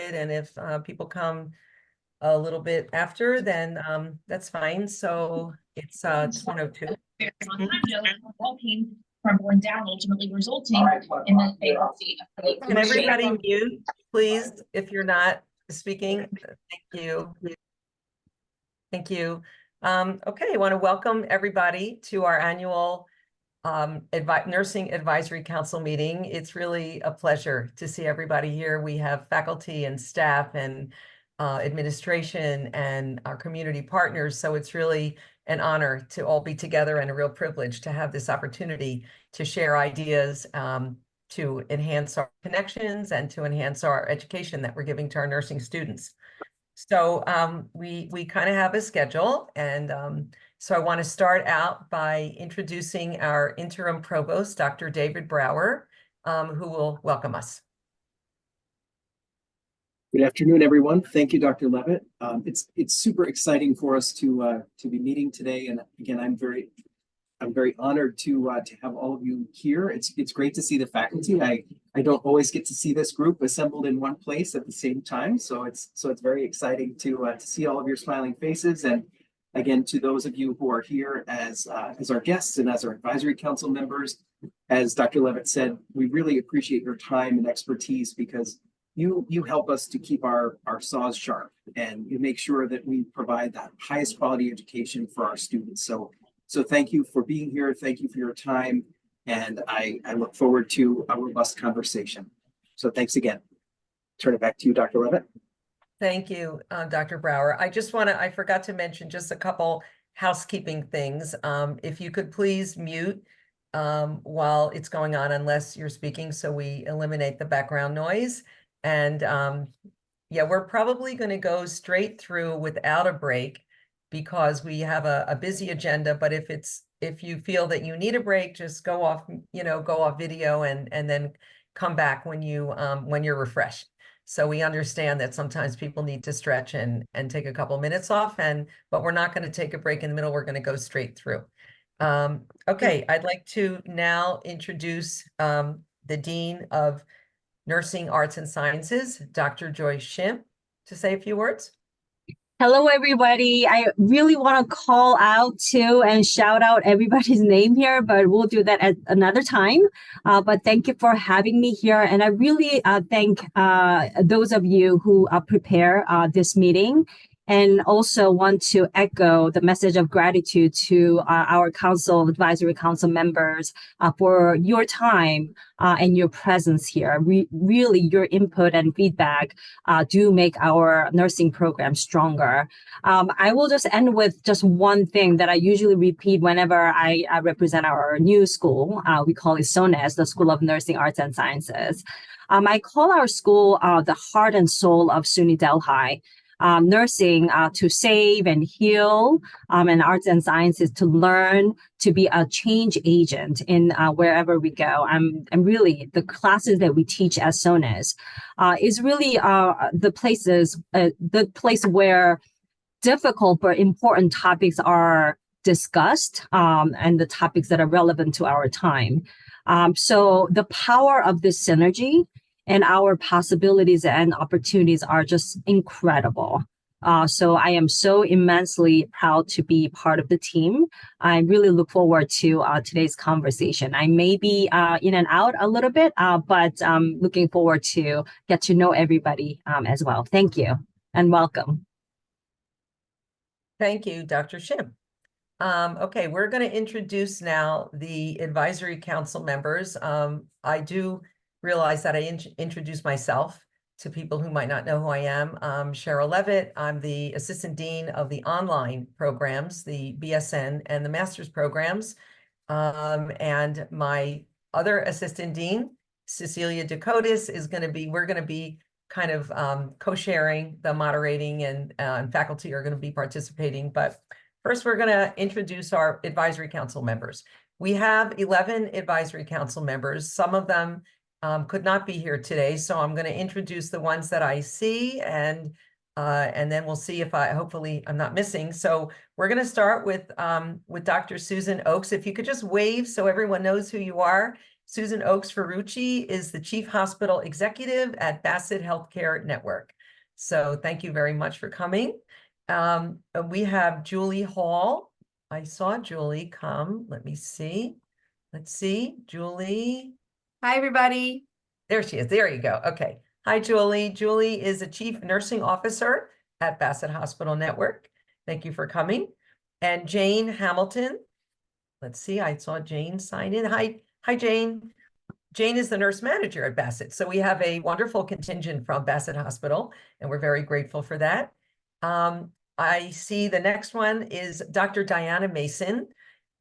started, and if people come a little bit after, then that's fine. So it's 1:02. All came crumbling down, ultimately resulting in the bankruptcy of the Can everybody mute, please, if you're not speaking? Thank you. Thank you. Okay, I want to welcome everybody to our annual Nursing Advisory Council meeting. It's really a pleasure to see everybody here. We have faculty and staff and administration and our community partners. So it's really an honor to all be together and a real privilege to have this opportunity to share ideas to enhance our connections and to enhance our education that we're giving to our nursing students. So we kind of have a schedule, and so I want to start out by introducing our interim provost, Dr. David Brower, who will welcome us. Good afternoon, everyone. Thank you, Dr. Levitt. It's super exciting for us to be meeting today, and again, I'm very honored to have all of you here. It's great to see the faculty. I don't always get to see this group assembled in one place at the same time, so it's very exciting to see all of your smiling faces. And again, to those of you who are here as our guests and as our advisory council members, as Dr. Levitt said, we really appreciate your time and expertise, because you help us to keep our saws sharp, and you make sure that we provide that highest quality education for our students. So thank you for being here. Thank you for your time. And I look forward to a robust conversation. So thanks again. Turn it back to you, Dr. Levitt. Thank you, Dr. Brower. I forgot to mention just a couple housekeeping things. If you could please mute while it's going on, unless you're speaking, so we eliminate the background noise. And yeah, we're probably going to go straight through without a break, because we have a busy agenda. But if you feel that you need a break, just go off video and then come back when you're refreshed. So we understand that sometimes people need to stretch and take a couple minutes off, but we're not going to take a break in the middle. We're going to go straight through. Okay, I'd like to now introduce the Dean of Nursing Arts and Sciences, Dr. Joyce Shim, to say a few words. Hello, everybody. I really want to call out to and shout out everybody's name here, but we'll do that at another time. But thank you for having me here. And I really thank those of you who prepare this meeting, and also want to echo the message of gratitude to our advisory council members for your time and your presence here. Really, your input and feedback do make our nursing program stronger. I will just end with just one thing that I usually repeat whenever I represent our new school. We call it SONES, the School of Nursing Arts and Sciences. I call our school the heart and soul of SUNY Delhi. Nursing to save and heal, and arts and sciences to learn, to be a change agent in wherever we go. And really, the classes that we teach as SONES is really the place where difficult but important topics are discussed, and the topics that are relevant to our time. So the power of this synergy and our possibilities and opportunities are just incredible. So I am so immensely proud to be part of the team. I really look forward to today's conversation. I may be in and out a little bit, but I'm looking forward to get to know everybody as well. Thank you and welcome. Thank you, Dr. Shim. Okay, we're going to introduce now the advisory council members. I do realize that I introduce myself to people who might not know who I am. I'm Cheryl Levitt. I'm the Assistant Dean of the online programs, the BSN and the master's programs. And my other Assistant Dean, Cecilia Dakotas, we're going to be kind of co-sharing the moderating, and faculty are going to be participating. But first, we're going to introduce our advisory council members. We have 11 advisory council members. Some of them could not be here today, so I'm going to introduce the ones that I see, and then we'll see if hopefully I'm not missing. So we're going to start with Dr. Susan Oakes. If you could just wave so everyone knows who you are. Susan Oaks Ferrucci is the Chief Hospital Executive at Bassett Healthcare Network. So thank you very much for coming. We have Julie Hall. I saw Julie come. Let me see. Let's see, Julie. Hi, everybody. There she is. There you go. Okay. Hi, Julie. Julie is a Chief Nursing Officer at Bassett Hospital Network. Thank you for coming. And Jane Hamilton. Let's see. I saw Jane sign in. Hi, Jane. Jane is the nurse manager at Bassett. So we have a wonderful contingent from Bassett Hospital, and we're very grateful for that. I see the next one is Dr. Diana Mason.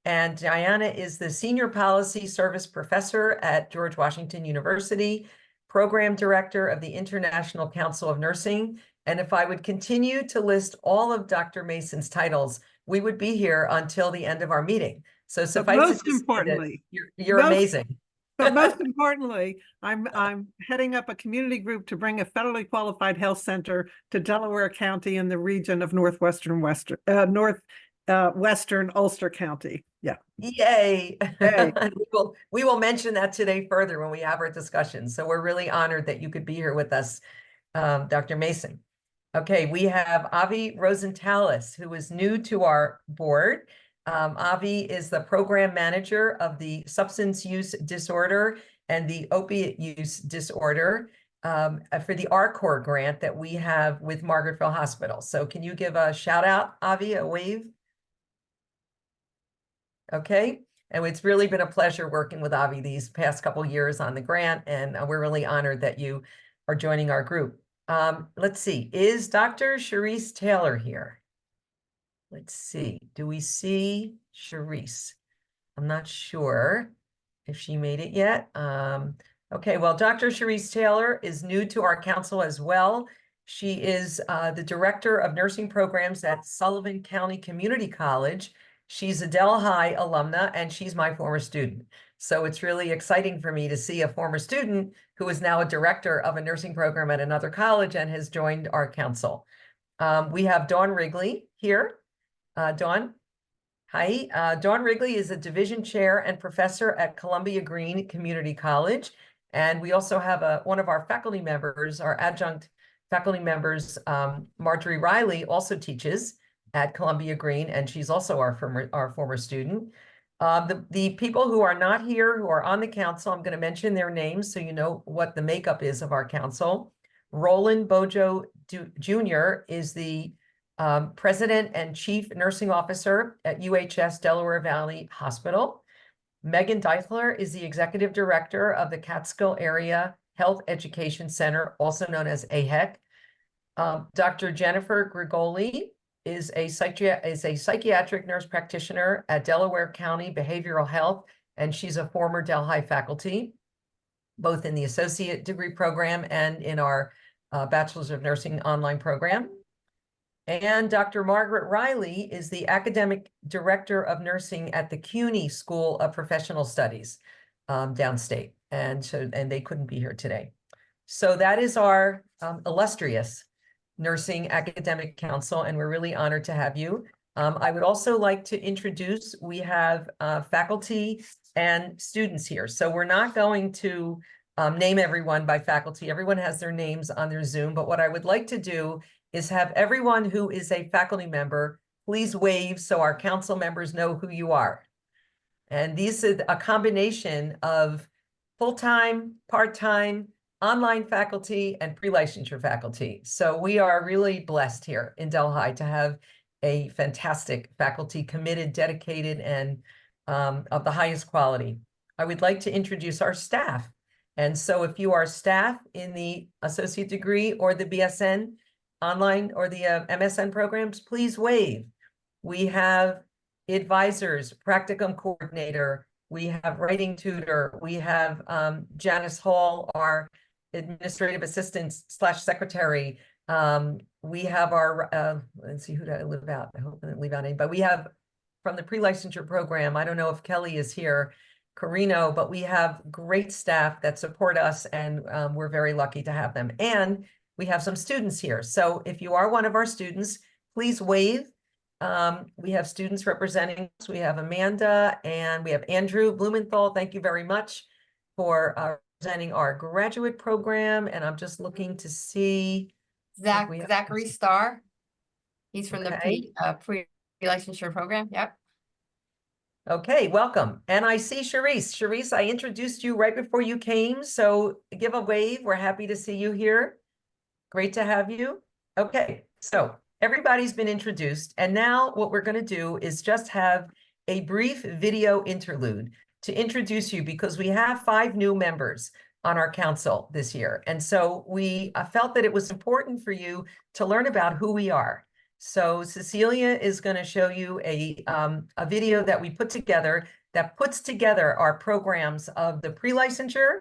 And Diana is the Senior Policy Service Professor at George Washington University, Program Director of the International Council of Nursing. And if I would continue to list all of Dr. Mason's titles, we would be here until the end of our meeting. So suffice it most to say that importantly, you're most- amazing. but most importantly, I'm heading up a community group to bring a federally qualified health center to Delaware County in the region of Western Ulster County. Yeah. Yay. Yay. We will mention that today further when we have our discussion. So we're really honored that you could be here with us, Dr. Mason. Okay, we have Avi Rosentalis, who is new to our board. Avi is the program manager of the substance use disorder and the opiate use disorder for the RCOR grant that we have with Margaretville Hospital. So can you give a shout out, Avi, a wave? Okay, and it's really been a pleasure working with Avi these past couple years on the grant, and we're really honored that you are joining our group. Let's see, is Dr. Charisse Taylor here? Let's see, do we see Charisse? I'm not sure if she made it yet. Okay, well, Dr. Charisse Taylor is new to our council as well. She is the Director of Nursing Programs at Sullivan County Community College. She's a Delhi alumna, and she's my former student. So it's really exciting for me to see a former student who is now a director of a nursing program at another college and has joined our council. We have Dawn Wrigley here. Dawn, hi. Dawn Wrigley is a division chair and professor at Columbia Green Community College. And we also have one of our faculty members, our adjunct faculty members, Marjorie Riley, also teaches at Columbia Green, and she's also our former student. The people who are not here, who are on the council, I'm going to mention their names so you know what the makeup is of our council. Roland Bojo Jr. is the President and Chief Nursing Officer at UHS Delaware Valley Hospital. Megan Deichler is the Executive Director of the Catskill Area Health Education Center, also known as AHEC. Dr. Jennifer Grigoli is a psychiatric nurse practitioner at Delaware County Behavioral Health, and she's a former Delhi faculty, both in the associate degree program and in our Bachelor's of Nursing online program. And Dr. Margaret Riley is the academic director of nursing at the CUNY School of Professional Studies downstate, and they couldn't be here today. So that is our illustrious Nursing Academic Council, and we're really honored to have you. I would also like to introduce, we have faculty and students here. So we're not going to name everyone by faculty. Everyone has their names on their Zoom, but what I would like to do is have everyone who is a faculty member, please wave so our council members know who you are. And these are a combination of full-time, part-time, online faculty, and pre-licensure faculty. So we are really blessed here in Delhi to have a fantastic faculty, committed, dedicated, and of the highest quality. I would like to introduce our staff. And so if you are staff in the associate degree or the BSN online or the MSN programs, please wave. We have advisors, practicum coordinator, we have writing tutor, we have Janice Hall, our administrative assistant / secretary. We have our, let's see, who did I leave out? I hope I didn't leave out anybody. We have from the pre-licensure program, I don't know if Kelly is here, Carino, but we have great staff that support us, and we're very lucky to have them. And we have some students here. So if you are one of our students, please wave. We have students representing us. We have Amanda and we have Andrew Blumenthal. Thank you very much. for presenting our graduate program, and I'm just looking to see. we have- Zachary Starr. He's from the Okay. pre-licensure program. Yep. Okay, welcome. And I see Charisse. Charisse, I introduced you right before you came, so give a wave. We're happy to see you here. Great to have you. Okay, so everybody's been introduced, and now what we're going to do is just have a brief video interlude to introduce you, because we have 5 new members on our council this year. And so we felt that it was important for you to learn about who we are. So Cecilia is going to show you a video that we put together that puts together our programs of the pre-licensure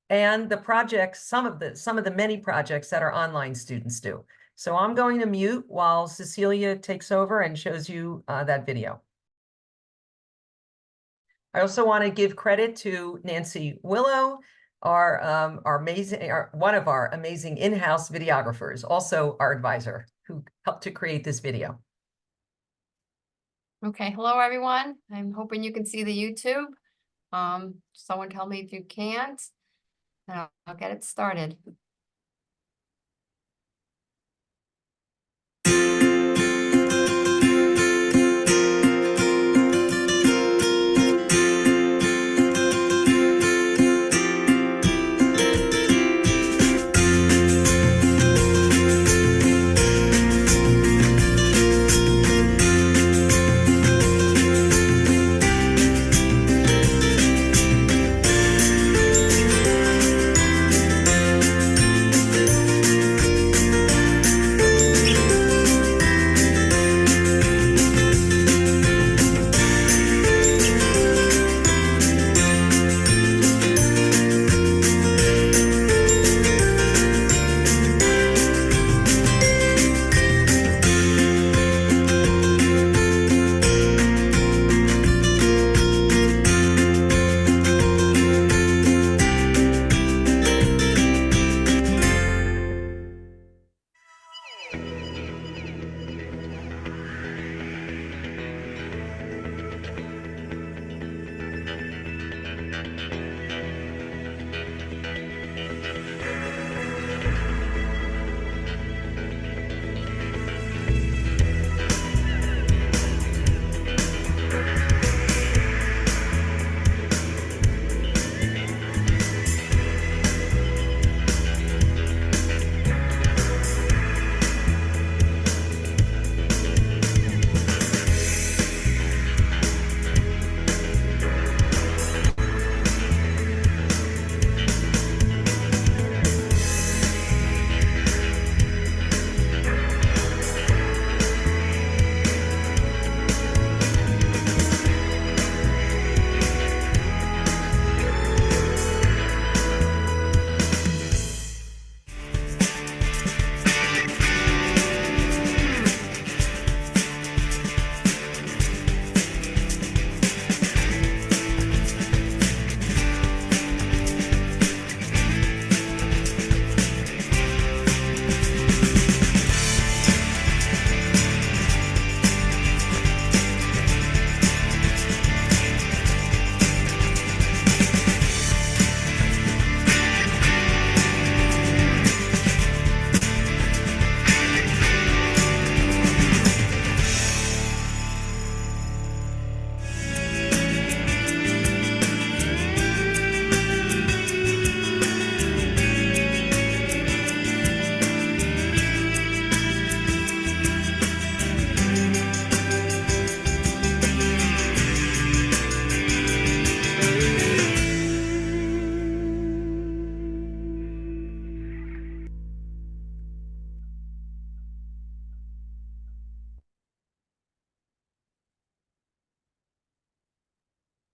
and the projects, some of the many projects that our online students do. So I'm going to mute while Cecilia takes over and shows you that video. I also want to give credit to Nancy Willow, our one of our amazing in-house videographers, also our advisor, who helped to create this video. Okay, hello everyone. I'm hoping you can see the YouTube. Someone tell me if you can't. And I'll get it started.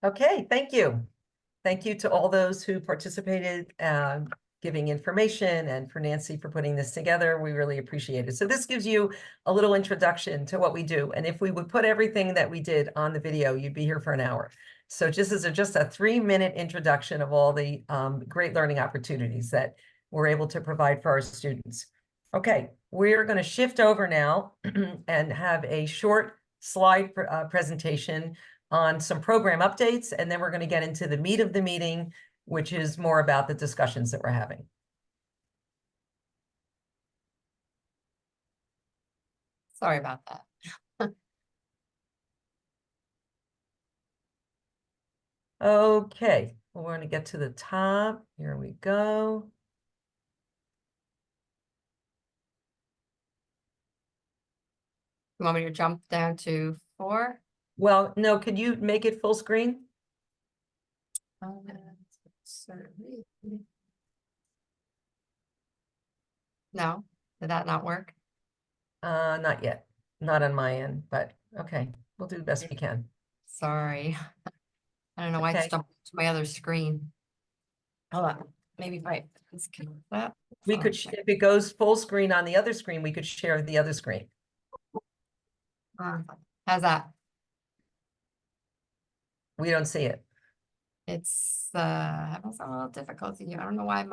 Okay, thank you. Thank you to all those who participated, giving information, and for Nancy for putting this together. We really appreciate it. So this gives you a little introduction to what we do. And if we would put everything that we did on the video, you'd be here for an hour. So just as just a 3-minute introduction of all the great learning opportunities that we're able to provide for our students. Okay, we're going to shift over now and have a short slide presentation on some program updates, and then we're going to get into the meat of the meeting, which is more about the discussions that we're having. Sorry about that. Okay, we're going to get to the top. Here we go. You want me to jump down to 4? Well, no, could you make it full screen? Certainly. No, did that not work? Not yet, not on my end, but okay, we'll do the best we can. Sorry. I don't know why Okay. it's jumped to my other screen. Hold on, maybe if I disconnect that. We Hold on could, a second. if it goes full screen on the other screen, we could share the other screen. How's that? We don't see it. It's having some little difficulty here. I don't know why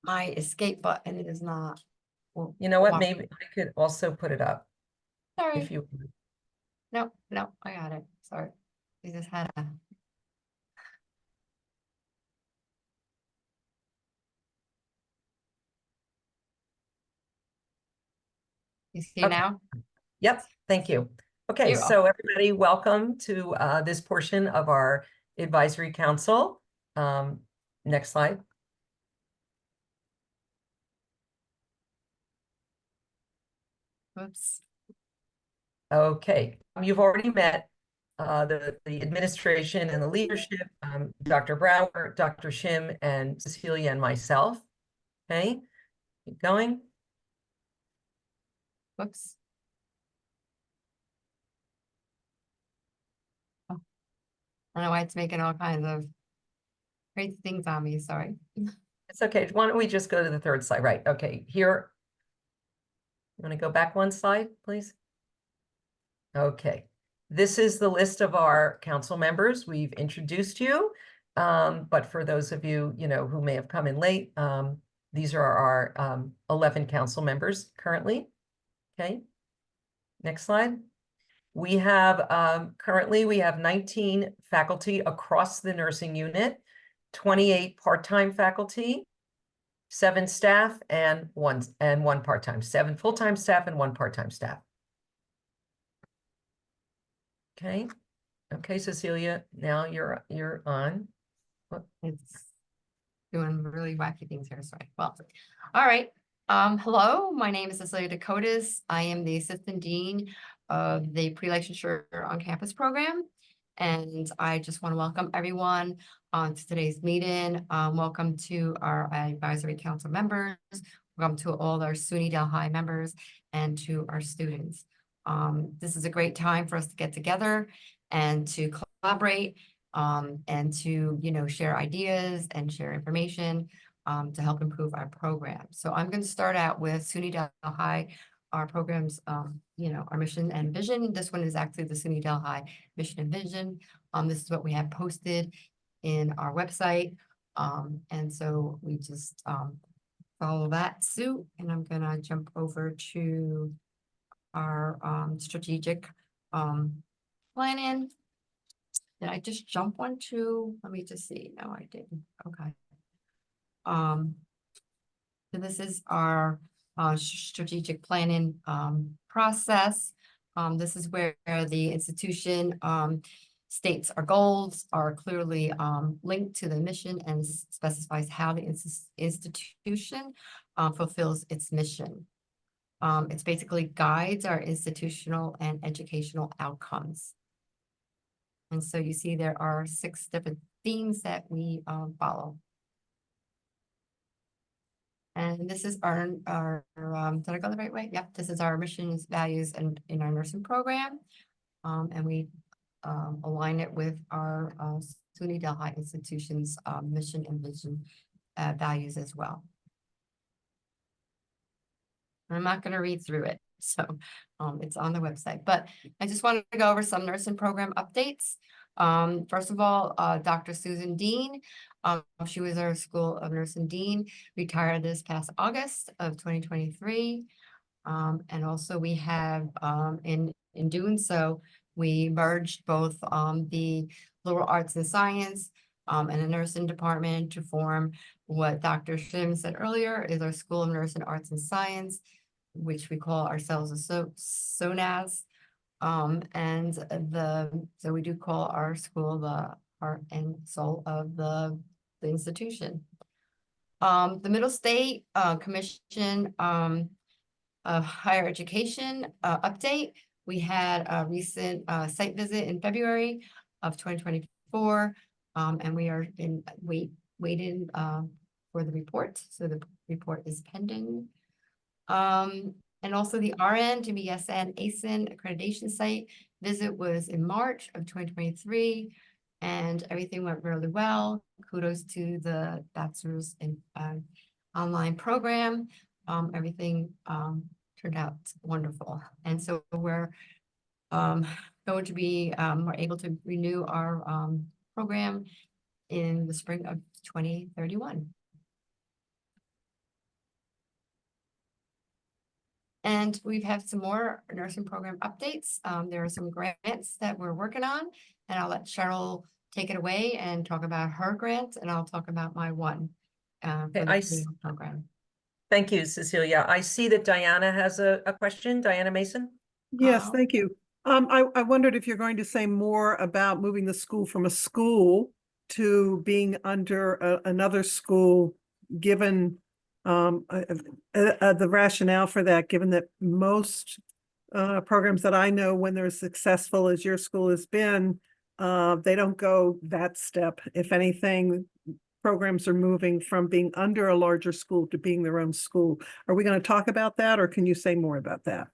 my escape button is not. You know what? Wow. Maybe I could also put it up Sorry. if you. No, I got it. Sorry. We just had a. You see Okay. now? Yep, thank you. Okay, You're so everybody, welcome to this portion of our advisory council. Next slide. Oops. Okay, you've already met the administration and the leadership, Dr. Brower, Dr. Shim, and Cecilia and myself. Okay, keep going. Whoops. Oh. I don't know why it's making all kinds of crazy things on me. Sorry. It's okay. Why don't we just go to the third slide? Right. Okay. Here. You want to go back one slide, please? Okay. This is the list of our council members. We've introduced you. But for those of you, who may have come in late, these are our 11 council members currently. Okay. Next slide. We have currently we have 19 faculty across the nursing unit, 28 part-time faculty, 7 staff and one part-time, 7 full-time staff and 1 part-time staff. Okay. Okay, Cecilia, now you're on. It's doing really wacky things here, sorry. Well, all right. Hello, my name is Cecilia Dakotas. I am the Assistant Dean of the Pre-Licensure on Campus program. And I just want to welcome everyone on to today's meeting. Welcome to our advisory council members. Welcome to all our SUNY Delhi members and to our students. This is a great time for us to get together and to collaborate and to, share ideas and share information to help improve our program. So I'm going to start out with SUNY Delhi, our programs, our mission and vision. This one is actually the SUNY Delhi mission and vision. This is what we have posted in our website. And so we just follow that suit, and I'm going to jump over to our strategic planning. Did I just jump one too? Let me just see. No, I didn't. Okay. So this is our strategic planning process. This is where the institution states our goals are clearly linked to the mission and specifies how the institution fulfills its mission. It's basically guides our institutional and educational outcomes. And so you see there are 6 different themes that we follow. And this is our did I go the right way? Yep, this is our missions, values, and in our nursing program. And we align it with our SUNY Delhi institution's mission and vision values as well. I'm not going to read through it, so it's on the website, but I just wanted to go over some nursing program updates. First of all, Dr. Susan Dean, she was our School of Nursing Dean, retired this past August of 2023. And also we have, in doing so, we merged both the liberal arts and science and a nursing department to form what Dr. Shim said earlier is our School of Nursing Arts and Science, which we call ourselves a SONAS. So we do call our school the heart and soul of the institution. The Middle State Commission of Higher Education update. We had a recent site visit in February of 2024, and we are waiting for the report. So the report is pending. And also the RN to BSN ASIN accreditation site visit was in March of 2023, and everything went really well. Kudos to the bachelor's in online program. Everything turned out wonderful. And so we're going to be we're able to renew our program in the spring of 2031. And we've had some more nursing program updates. There are some grants that we're working on, and I'll let Cheryl take it away and talk about her grant, and I'll talk about my one for the program. Thank you, Cecilia. I see that Diana has a question. Diana Mason? Yes, thank you. I wondered if you're going to say more about moving the school from a school to being under another school, given the rationale for that, given that most programs that I know, when they're as successful as your school has been, they don't go that step. If anything, programs are moving from being under a larger school to being their own school. Are we going to talk about that, or can you say more about that?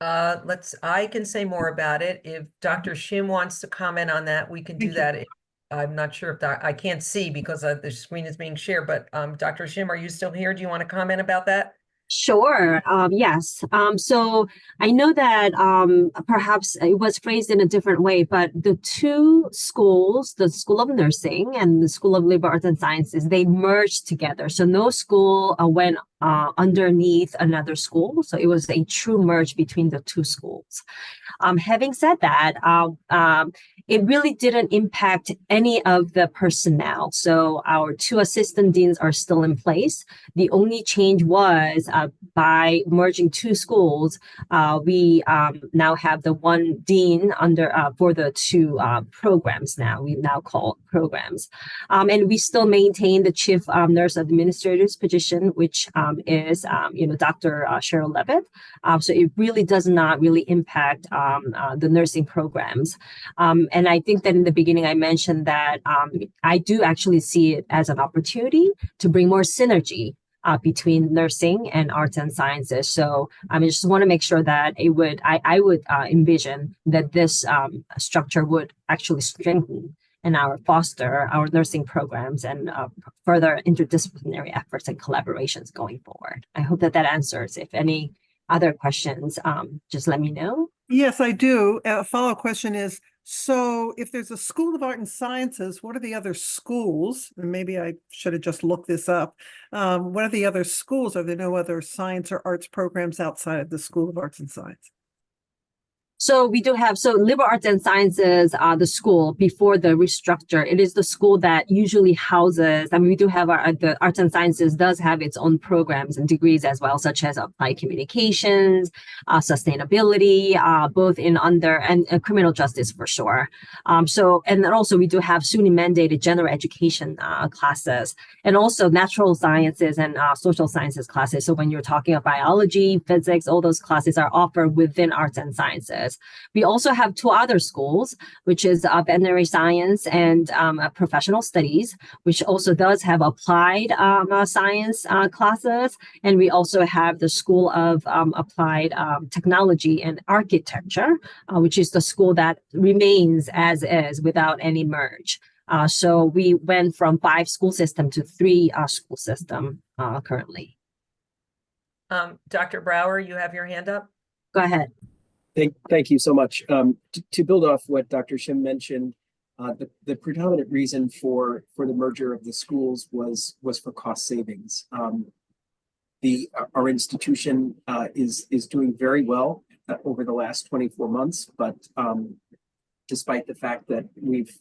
I can say more about it. If Dr. Shim wants to comment on that, we can do that. I'm not sure if I can't see because the screen is being shared, but Dr. Shim, are you still here? Do you want to comment about that? Sure. Yes. So I know that perhaps it was phrased in a different way, but the two schools, the School of Nursing and the School of Liberal Arts and Sciences, they merged together. So no school went underneath another school. So it was a true merge between the two schools. Having said that, it really didn't impact any of the personnel. So our two assistant deans are still in place. The only change was by merging two schools, we now have the one dean under for the two programs now. We now call programs. And we still maintain the chief nurse administrator's position, which is Dr. Cheryl Levitt. So it really does not really impact the nursing programs. And I think that in the beginning I mentioned that I do actually see it as an opportunity to bring more synergy between nursing and arts and sciences. So I just want to make sure that I would envision that this structure would actually strengthen and foster our nursing programs and further interdisciplinary efforts and collaborations going forward. I hope that answers. If any other questions, just let me know. Yes, I do. A follow-up question is, so if there's a School of Art and Sciences, what are the other schools? And maybe I should have just looked this up. What are the other schools? Are there no other science or arts programs outside of the School of Arts and Science? So we do have, Liberal Arts and Sciences, the school before the restructure, it is the school that usually houses, we do have the Arts and Sciences does have its own programs and degrees as well, such as applied communications, sustainability, both in and criminal justice for sure. And then also we do have SUNY mandated general education classes, and also natural sciences and social sciences classes. So when you're talking about biology, physics, all those classes are offered within Arts and Sciences. We also have two other schools, which is veterinary science and professional studies, which also does have applied science classes. And we also have the School of Applied Technology and Architecture, which is the school that remains as is without any merge. So we went from 5 school system to 3 school system currently. Dr. Brower, you have your hand up? Go ahead. Thank you so much. To build off what Dr. Shim mentioned, the predominant reason for the merger of the schools was for cost savings. Our institution is doing very well over the last 24 months, but despite the fact that we've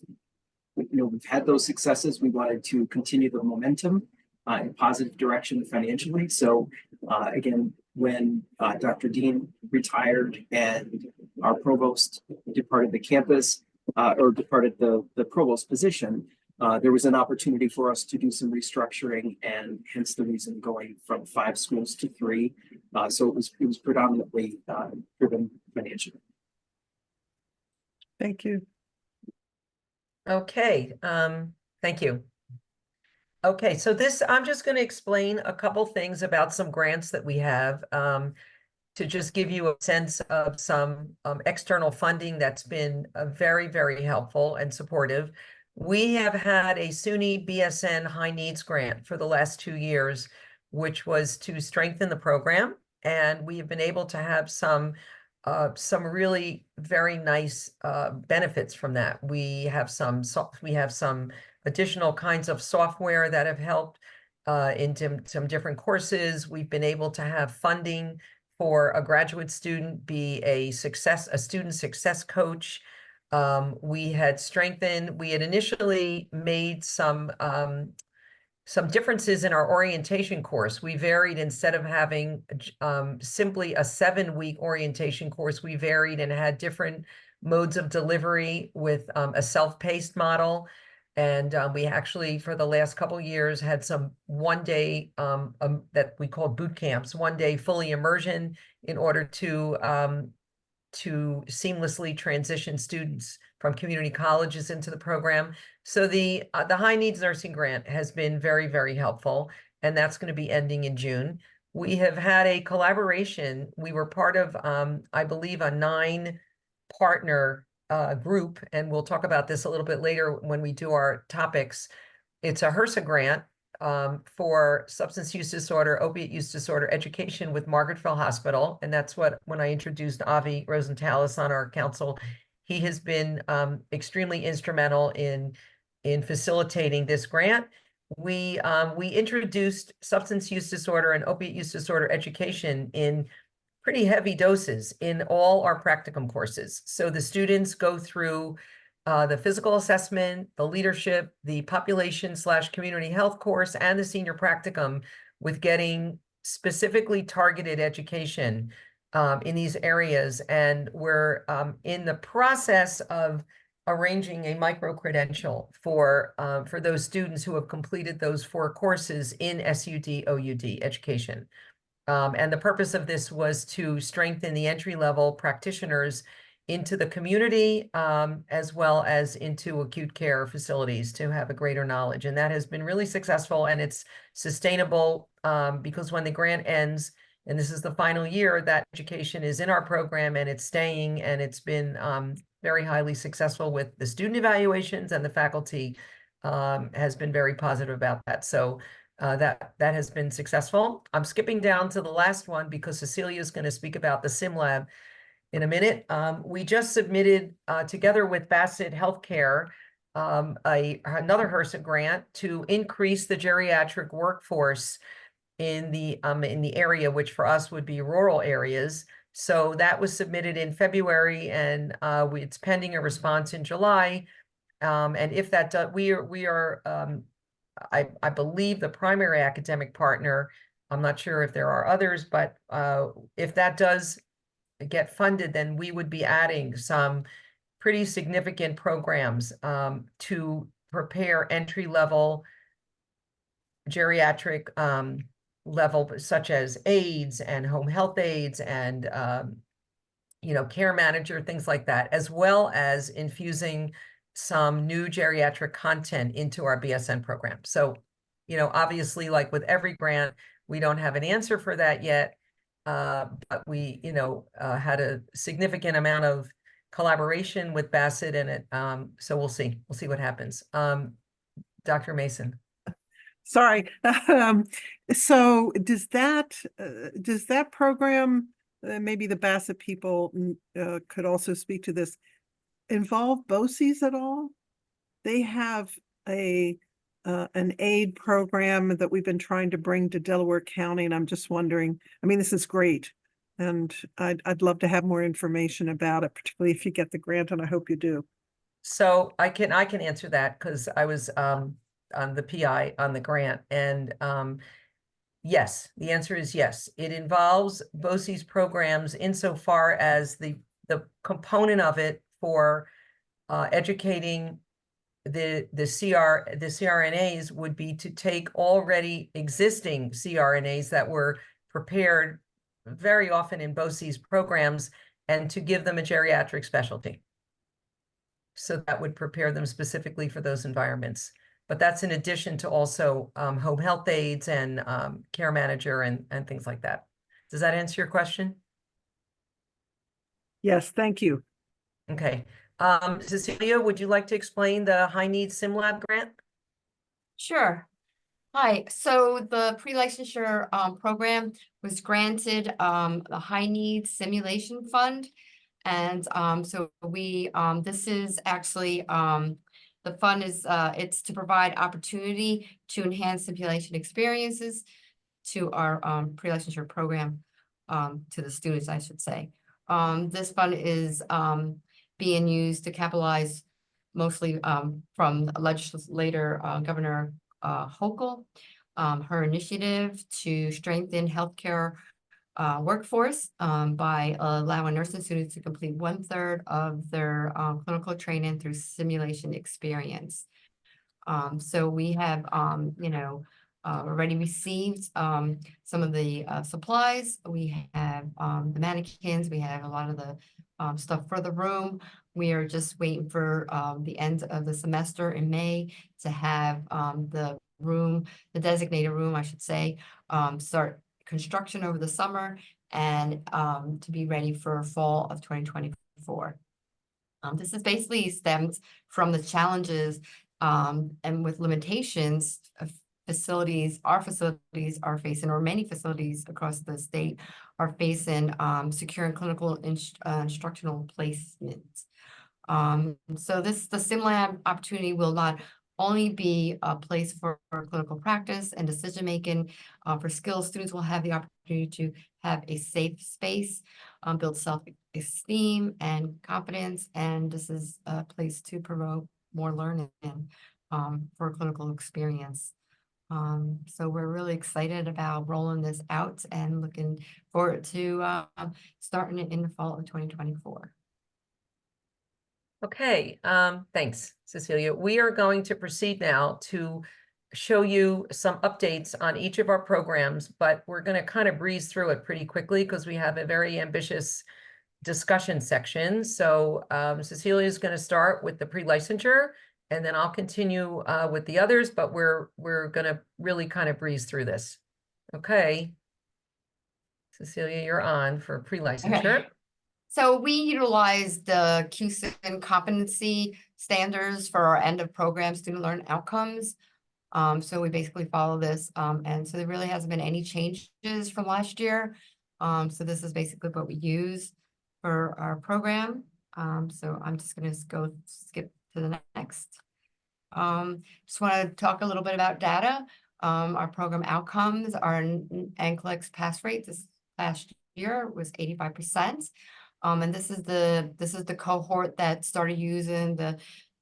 we've had those successes. We wanted to continue the momentum in a positive direction financially. So again, when Dr. Dean retired and our provost departed the campus or departed the provost position, there was an opportunity for us to do some restructuring, and hence the reason going from 5 schools to 3. So it was predominantly driven financially. Thank you. Okay, thank you. Okay, so I'm just going to explain a couple things about some grants that we have to just give you a sense of some external funding that's been very, very helpful and supportive. We have had a SUNY BSN high needs grant for the last 2 years, which was to strengthen the program. And we have been able to have some really very nice benefits from that. We have some additional kinds of software that have helped into some different courses. We've been able to have funding for a graduate student be a student success coach. We had initially made some differences in our orientation course. We varied, instead of having simply a 7-week orientation course, we varied and had different modes of delivery with a self-paced model. And we actually, for the last couple of years, had some 1-day that we called boot camps, 1-day fully immersion, in order to seamlessly transition students from community colleges into the program. So the high needs nursing grant has been very, very helpful, and that's going to be ending in June. We have had a collaboration. We were part of, I believe, a 9-partner group, and we'll talk about this a little bit later when we do our topics. It's a HRSA grant for substance use disorder, opiate use disorder education with Margaretville Hospital. And that's when I introduced Avi Rosentalis on our council, he has been extremely instrumental in facilitating this grant. We introduced substance use disorder and opiate use disorder education in pretty heavy doses in all our practicum courses. So the students go through the physical assessment, the leadership, the population/community health course, and the senior practicum, with getting specifically targeted education in these areas. And we're in the process of arranging a micro-credential for those students who have completed those 4 courses in SUD/OUD education. And the purpose of this was to strengthen the entry-level practitioners into the community, as well as into acute care facilities, to have a greater knowledge. And that has been really successful, and it's sustainable because when the grant ends, and this is the final year, that education is in our program and it's staying, and it's been very highly successful with the student evaluations, and the faculty has been very positive about that. So that has been successful. I'm skipping down to the last one because Cecilia is going to speak about the SimLab in a minute. We just submitted together with Bassett Healthcare another HRSA grant to increase the geriatric workforce in the area, which for us would be rural areas. So that was submitted in February, and it's pending a response in July. And if that does, we are I believe the primary academic partner. I'm not sure if there are others, but if that does get funded, then we would be adding some pretty significant programs to prepare entry-level geriatric level, such as aides and home health aides and care manager, things like that, as well as infusing some new geriatric content into our BSN program. So, obviously, like with every grant, we don't have an answer for that yet, but we, had a significant amount of collaboration with Bassett, and so we'll see what happens. Dr. Mason. Sorry. So does that program, maybe the Bassett people could also speak to this, involve BOCES at all? They have an aid program that we've been trying to bring to Delaware County, and I'm just wondering, this is great, and I'd love to have more information about it, particularly if you get the grant, and I hope you do. So I can answer that because I was on the PI on the grant, and yes, the answer is yes. It involves BOCES programs insofar as the component of it for educating the CRNAs would be to take already existing CRNAs that were prepared very often in BOCES programs and to give them a geriatric specialty. So that would prepare them specifically for those environments. But that's in addition to also home health aides and care manager and things like that. Does that answer your question? Yes, thank you. Okay. Cecilia, would you like to explain the high needs SimLab grant? Sure. Hi, so the pre-licensure program was granted the High Needs Simulation Fund. And so we this is actually the fund is it's to provide opportunity to enhance simulation experiences to our pre-licensure program to the students, I should say. This fund is being used to capitalize mostly from legislator Governor Hochul, her initiative to strengthen healthcare workforce by allowing nursing students to complete 1/3 of their clinical training through simulation experience. So we have, already received some of the supplies. We have the mannequins. We have a lot of the stuff for the room. We are just waiting for the end of the semester in May to have the room, the designated room, I should say, start construction over the summer and to be ready for fall of 2024. This is basically stems from the challenges and with limitations of our facilities are facing, or many facilities across the state are facing secure and clinical instructional placements. So the SimLab opportunity will not only be a place for clinical practice and decision-making for skills. Students will have the opportunity to have a safe space, build self-esteem and confidence, and this is a place to promote more learning for clinical experience. So we're really excited about rolling this out and looking forward to starting it in the fall of 2024. Okay, thanks, Cecilia. We are going to proceed now to show you some updates on each of our programs, but we're going to kind of breeze through it pretty quickly because we have a very ambitious discussion section. So Cecilia is going to start with the pre-licensure, and then I'll continue with the others, but we're going to really kind of breeze through this. Okay. Cecilia, you're on for pre-licensure. Okay. So we utilize the QCIN competency standards for our end of program student learning outcomes. So we basically follow this, and so there really hasn't been any changes from last year. So this is basically what we use for our program. So I'm just going to skip to the next. Just want to talk a little bit about data. Our program outcomes, our NCLEX pass rate this last year was 85%. And this is the cohort that started using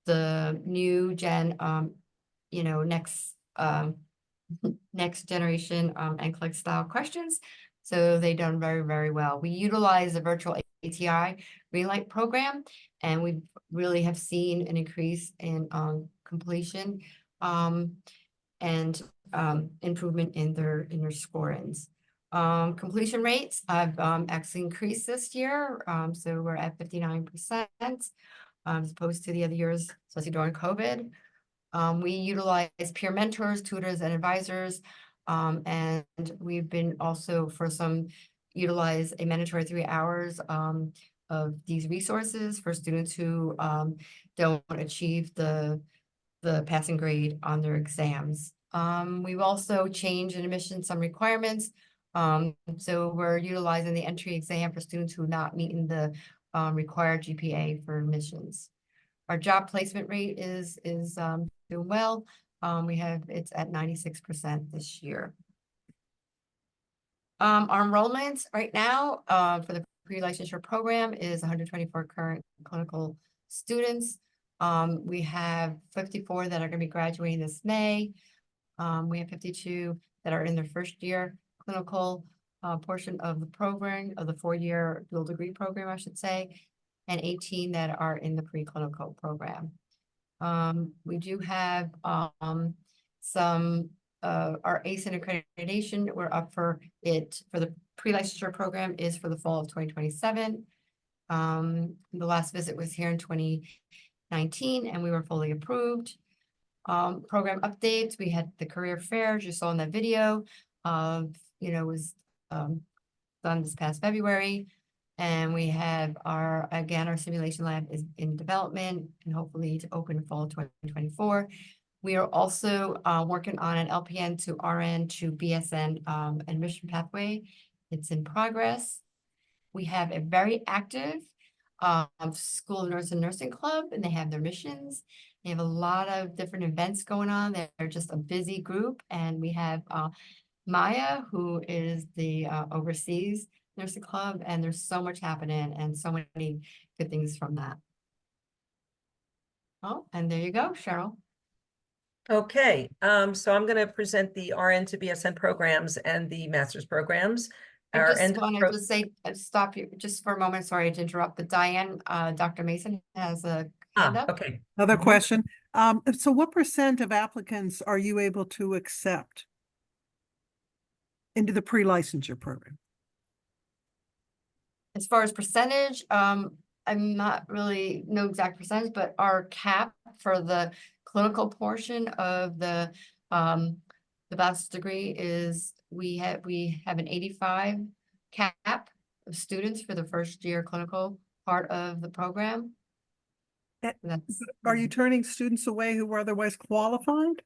the new gen next generation NCLEX style questions. So they done very, very well. We utilize the virtual ATI Relight program, and we really have seen an increase in completion and improvement in their scorings. Completion rates have actually increased this year. So we're at 59% as opposed to the other years, especially during COVID. We utilize peer mentors, tutors, and advisors. And we've been also utilize a mandatory 3 hours of these resources for students who don't achieve the passing grade on their exams. We've also changed in admission some requirements. So we're utilizing the entry exam for students who are not meeting the required GPA for admissions. Our job placement rate is doing well. It's at 96% this year. Our enrollments right now for the pre-licensure program is 124 current clinical students. We have 54 that are gonna be graduating this May. We have 52 that are in their first year clinical portion of the program, of the 4-year dual degree program, I should say, and 18 that are in the preclinical program. We do have some our ACEN accreditation. We're up for it for the pre-licensure program is for the fall of 2027. The last visit was here in 2019 and we were fully approved. Program updates, we had the career fair, as you saw in that video, was done this past February. And we have our simulation lab is in development and hopefully to open in fall 2024. We are also working on an LPN to RN to BSN admission pathway. It's in progress. We have a very active School of Nurse and Nursing Club, and they have their missions. They have a lot of different events going on. They're just a busy group, and we have Maya, who is the overseas nursing club, and there's so much happening and so many good things from that. Oh, and there you go, Cheryl. Okay, so I'm going to present the RN to BSN programs and the master's programs. I Our just end want pro- to just say, stop you just for a moment. Sorry to interrupt, but Diane, Dr. Mason has a hand up. Okay, Another Mhm. question. So what percent of applicants are you able to accept into the pre-licensure program? As far as percentage, I'm not really no exact percentage, but our cap for the clinical portion of the bachelor's degree is we have an 85 cap of students for the first year clinical part of the program. Eh, That's Are you turning students away who were otherwise qualified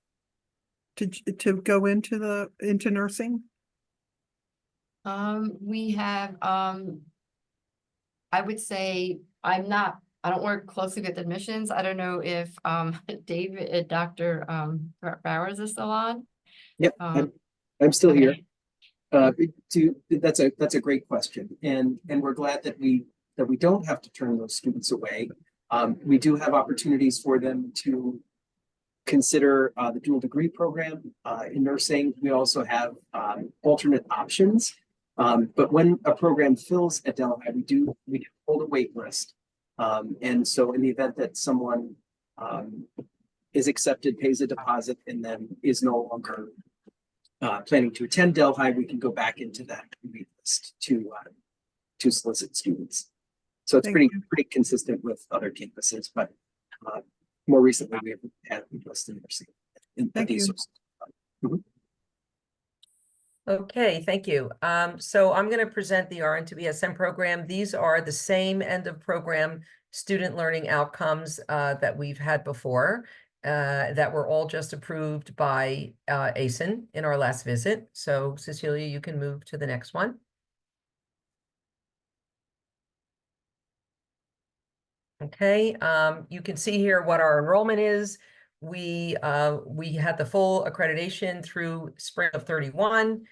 to go into nursing? we have I would say I don't work closely with admissions. I don't know if David, Dr. Bowers is still on. Yep, Um, I'm still here. Okay. That's a great question, and we're glad that we don't have to turn those students away. We do have opportunities for them to consider the dual degree program in nursing. We also have alternate options. But when a program fills at Delhi, we hold a wait list. And so in the event that someone is accepted, pays a deposit, and then is no longer planning to attend Delhi, we can go back into that wait list to solicit students. So it's Thank pretty consistent with other campuses, but more recently we have had a wait list in nursing. Thank you. Okay, thank you. So I'm going to present the RN to BSN program. These are the same end of program student learning outcomes that we've had before, that were all just approved by ACEN in our last visit. So Cecilia, you can move to the next one. Okay, you can see here what our enrollment is. We had the full accreditation through spring of 31.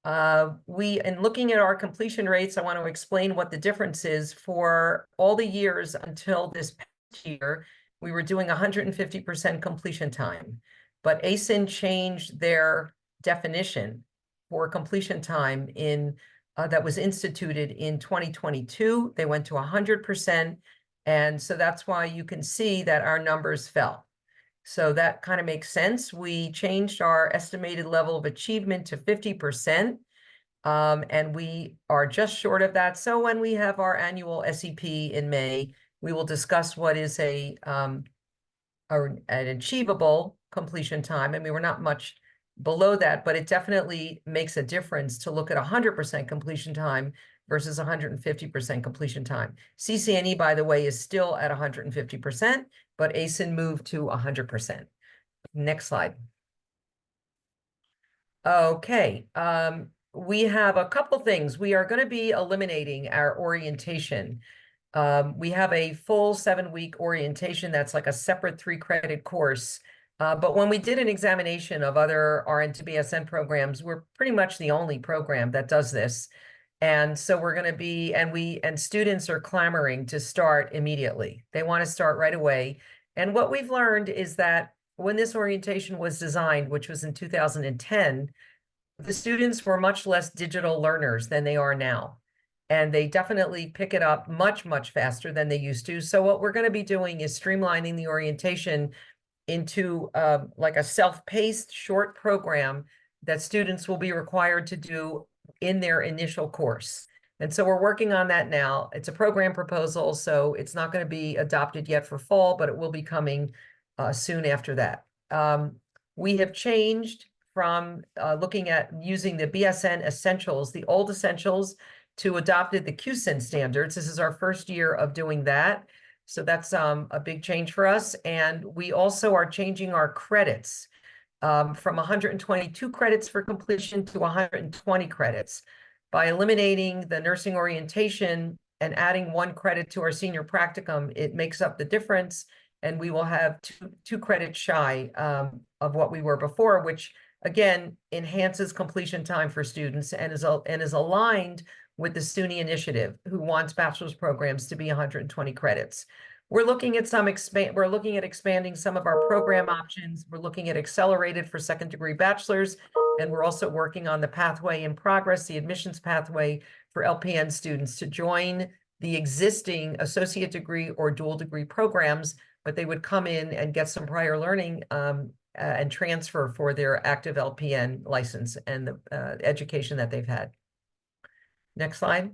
In looking at our completion rates, I want to explain what the difference is. For all the years until this past year, we were doing 150% completion time, but ACEN changed their definition for completion time that was instituted in 2022. They went to 100%. And so that's why you can see that our numbers fell. So that kind of makes sense. We changed our estimated level of achievement to 50%, and we are just short of that. So when we have our annual SEP in May, we will discuss what is an achievable completion time. I mean, we're not much below that, but it definitely makes a difference to look at 100% completion time versus 150% completion time. CCNE, by the way, is still at 150%, but ACEN moved to 100%. Next slide. Okay, we have a couple things. We are going to be eliminating our orientation. We have a full 7-week orientation that's like a separate 3-credit course. But when we did an examination of other RN to BSN programs, we're pretty much the only program that does this. And so we're going to be, and students are clamoring to start immediately. They want to start right away. And what we've learned is that when this orientation was designed, which was in 2010, the students were much less digital learners than they are now. And they definitely pick it up much, much faster than they used to. So what we're going to be doing is streamlining the orientation into like a self-paced short program that students will be required to do in their initial course. And so we're working on that now. It's a program proposal, so it's not going to be adopted yet for fall, but it will be coming soon after that. We have changed from looking at using the BSN Essentials, the old Essentials, to adopted the QSIN standards. This is our first year of doing that. So that's a big change for us. And we also are changing our credits from 122 credits for completion to 120 credits. By eliminating the nursing orientation and adding 1 credit to our senior practicum, it makes up the difference. And we will have two credits shy of what we were before, which again enhances completion time for students and is aligned with the SUNY initiative, who wants bachelor's programs to be 120 credits. We're looking at expanding some of our program options. We're looking at accelerated for second degree bachelor's, and we're also working on the pathway in progress, the admissions pathway for LPN students to join the existing associate degree or dual degree programs, but they would come in and get some prior learning and transfer for their active LPN license and the education that they've had. Next slide.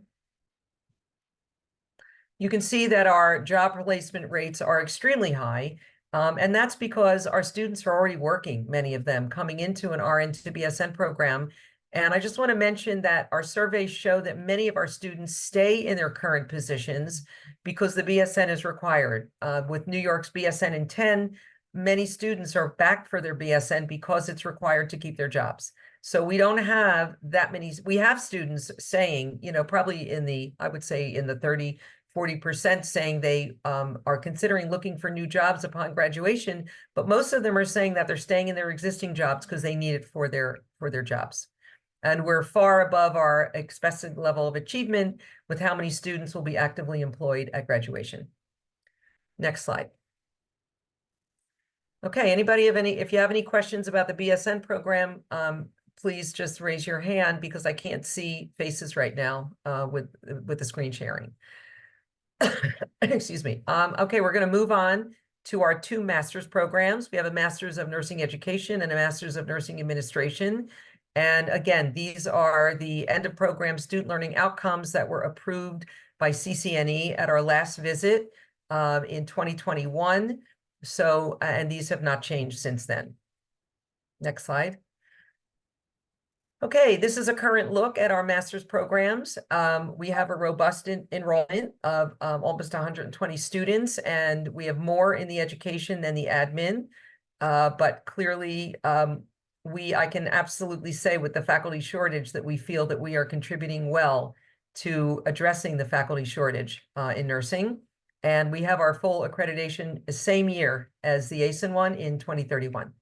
You can see that our job placement rates are extremely high. And that's because our students are already working, many of them coming into an RN to BSN program. And I just want to mention that our surveys show that many of our students stay in their current positions because the BSN is required. With New York's BSN in 10, many students are back for their BSN because it's required to keep their jobs. So we don't have that many. We have students saying, probably I would say in the 30–40% saying they are considering looking for new jobs upon graduation, but most of them are saying that they're staying in their existing jobs because they need it for their jobs. And we're far above our expected level of achievement with how many students will be actively employed at graduation. Next slide. Okay, if you have any questions about the BSN program, please just raise your hand because I can't see faces right now with the screen sharing. Excuse me. Okay, we're going to move on to our 2 master's programs. We have a Master's of Nursing Education and a Master's of Nursing Administration. And again, these are the end of program student learning outcomes that were approved by CCNE at our last visit in 2021. So, and these have not changed since then. Next slide. Okay, this is a current look at our master's programs. We have a robust enrollment of almost 120 students, and we have more in the education than the admin. But clearly, I can absolutely say with the faculty shortage that we feel that we are contributing well to addressing the faculty shortage in nursing. And we have our full accreditation the same year as the ASIN one in 2031.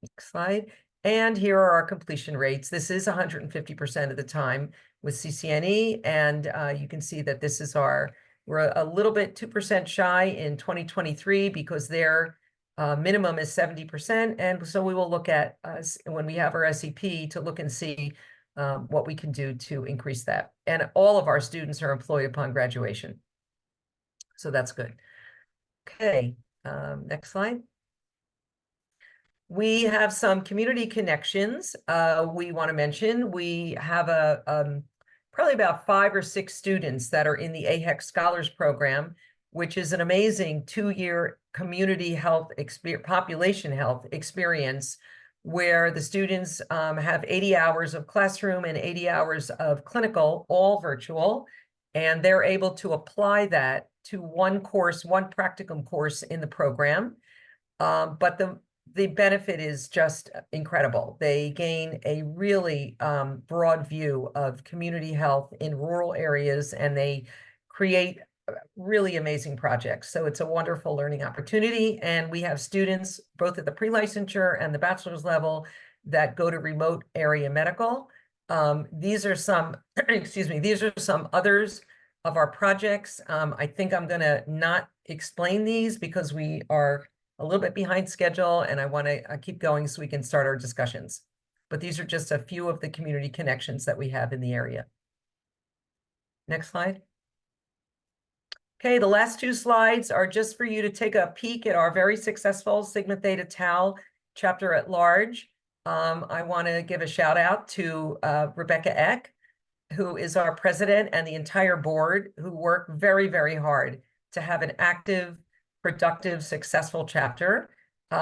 Next slide. And here are our completion rates. This is 150% of the time with CCNE. And you can see that this is we're a little bit 2% shy in 2023 because their minimum is 70%. And so we will look at, when we have our SEP, to look and see what we can do to increase that. And all of our students are employed upon graduation. So that's good. Okay, next slide. We have some community connections we want to mention. We have probably about 5 or 6 students that are in the AHEC Scholars Program, which is an amazing 2-year community health population health experience where the students have 80 hours of classroom and 80 hours of clinical, all virtual, and they're able to apply that to one practicum course in the program. But the benefit is just incredible. They gain a really broad view of community health in rural areas, and they create really amazing projects. So it's a wonderful learning opportunity. And we have students both at the pre-licensure and the bachelor's level that go to remote area medical. These are some, excuse me, these are some others of our projects. I think I'm gonna not explain these because we are a little bit behind schedule and I want to keep going so we can start our discussions. But these are just a few of the community connections that we have in the area. Next slide. Okay, the last two slides are just for you to take a peek at our very successful Sigma Theta Tau chapter at large. I want to give a shout out to Rebecca Eck, who is our president, and the entire board, who work very, very hard to have an active, productive, successful chapter. We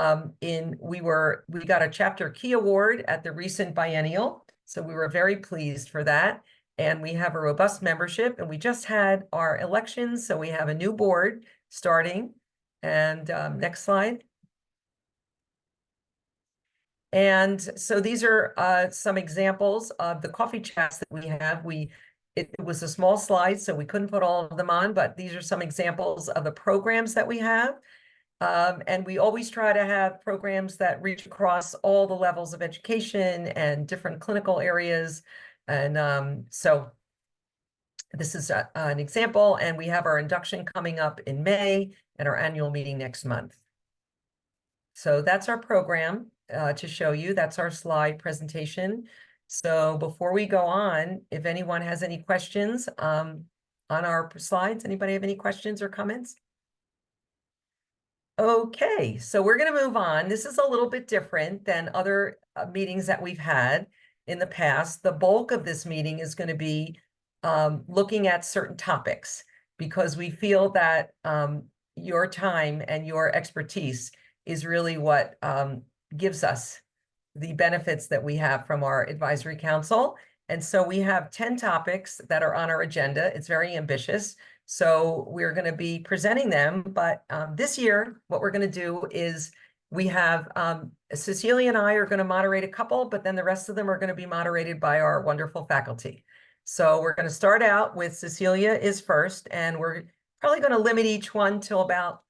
got a chapter key award at the recent biennial, so we were very pleased for that. And we have a robust membership, and we just had our elections, so we have a new board starting. And next slide. And so these are some examples of the coffee chats that we have. It was a small slide, so we couldn't put all of them on, but these are some examples of the programs that we have. And we always try to have programs that reach across all the levels of education and different clinical areas. And so this is an example, and we have our induction coming up in May and our annual meeting next month. So that's our program to show you. That's our slide presentation. So before we go on, if anyone has any questions on our slides, anybody have any questions or comments? Okay, so we're going to move on. This is a little bit different than other meetings that we've had in the past. The bulk of this meeting is going to be looking at certain topics because we feel that your time and your expertise is really what gives us the benefits that we have from our advisory council. And so we have 10 topics that are on our agenda. It's very ambitious. So we're going to be presenting them. But this year, what we're going to do is we have Cecilia and I are going to moderate a couple, but then the rest of them are going to be moderated by our wonderful faculty. So we're going to start out with Cecilia is first, and we're probably going to limit each one to about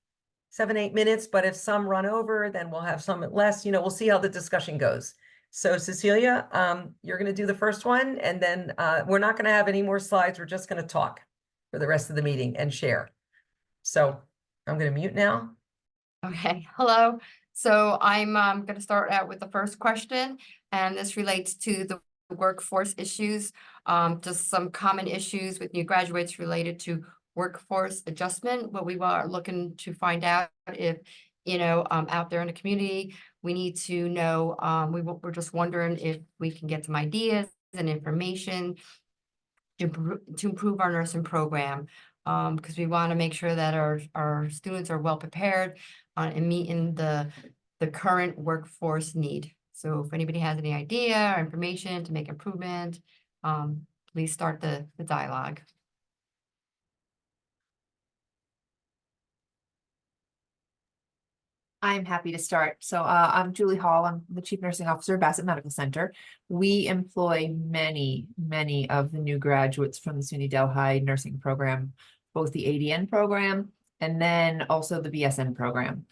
7-8 minutes. But if some run over, then we'll have some less. We'll see how the discussion goes. So Cecilia, you're going to do the first one, and then we're not going to have any more slides. We're just going to talk for the rest of the meeting and share. So I'm going to mute now. Okay, hello. So I'm going to start out with the first question, and this relates to the workforce issues, just some common issues with new graduates related to workforce adjustment. What we are looking to find out if, out there in the community, we need to know, we're just wondering if we can get some ideas and information to improve our nursing program, because we want to make sure that our students are well prepared and meeting the current workforce need. So if anybody has any idea or information to make improvement, please start the dialogue. I'm happy to start. So I'm Julie Hall. I'm the Chief Nursing Officer of Bassett Medical Center. We employ many of the new graduates from the SUNY Delhi nursing program, both the ADN program and then also the BSN program.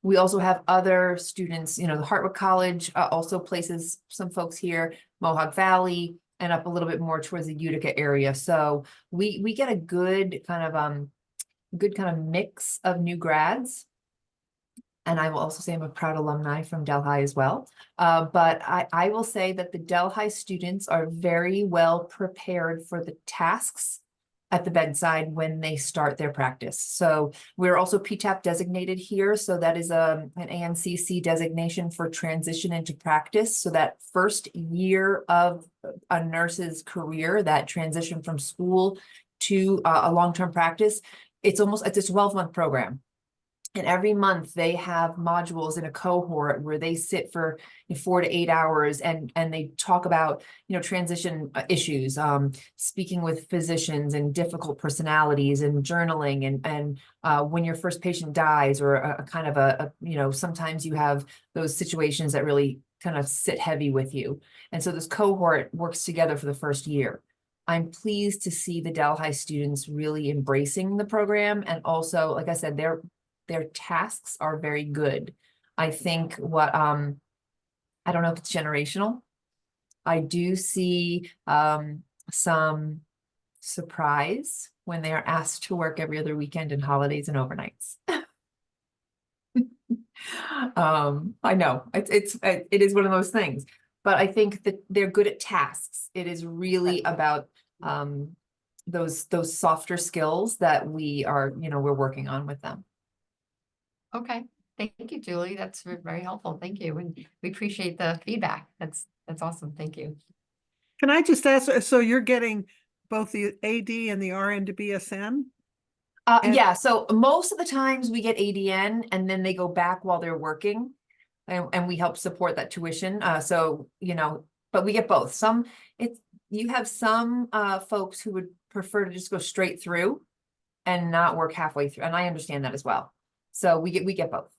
We also have other students, the Hartwick College also places some folks here, Mohawk Valley, and up a little bit more towards the Utica area. So we get a good kind of mix of new grads. And I will also say I'm a proud alumni from Delhi as well. But I will say that the Delhi students are very well prepared for the tasks at the bedside when they start their practice. So we're also PTAP designated here. So that is an ANCC designation for transition into practice. So that first year of a nurse's career, that transition from school to a long-term practice, it's a 12-month program. And every month they have modules in a cohort where they sit for 4 to 8 hours and they talk about, transition issues, speaking with physicians and difficult personalities and journaling and when your first patient dies or sometimes you have those situations that really kind of sit heavy with you. And so this cohort works together for the first year. I'm pleased to see the Delhi students really embracing the program. And also, like I said, their tasks are very good. I think I don't know if it's generational. I do see some surprise when they are asked to work every other weekend and holidays and overnights. I know it is one of those things, but I think that they're good at tasks. It is really about those softer skills that we're working on with them. Okay, thank you, Julie. That's very helpful. Thank you. And we appreciate the feedback. That's awesome. Thank you. Can I just ask, so you're getting both the AD and the RN to BSN? And- Yeah, so most of the times we get ADN and then they go back while they're working. And we help support that tuition. So, but we get both. You have some folks who would prefer to just go straight through and not work halfway through. And I understand that as well. So we get both.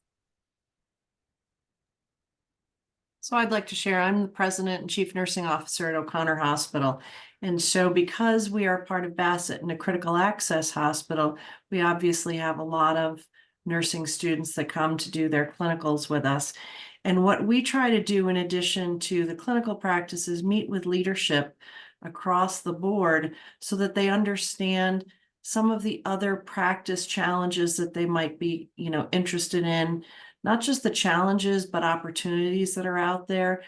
So I'd like to share, I'm the president and chief nursing officer at O'Connor Hospital. And so because we are part of Bassett and a critical access hospital, we obviously have a lot of nursing students that come to do their clinicals with us. And what we try to do in addition to the clinical practice is meet with leadership across the board so that they understand some of the other practice challenges that they might be, interested in. Not just the challenges, but opportunities that are out there.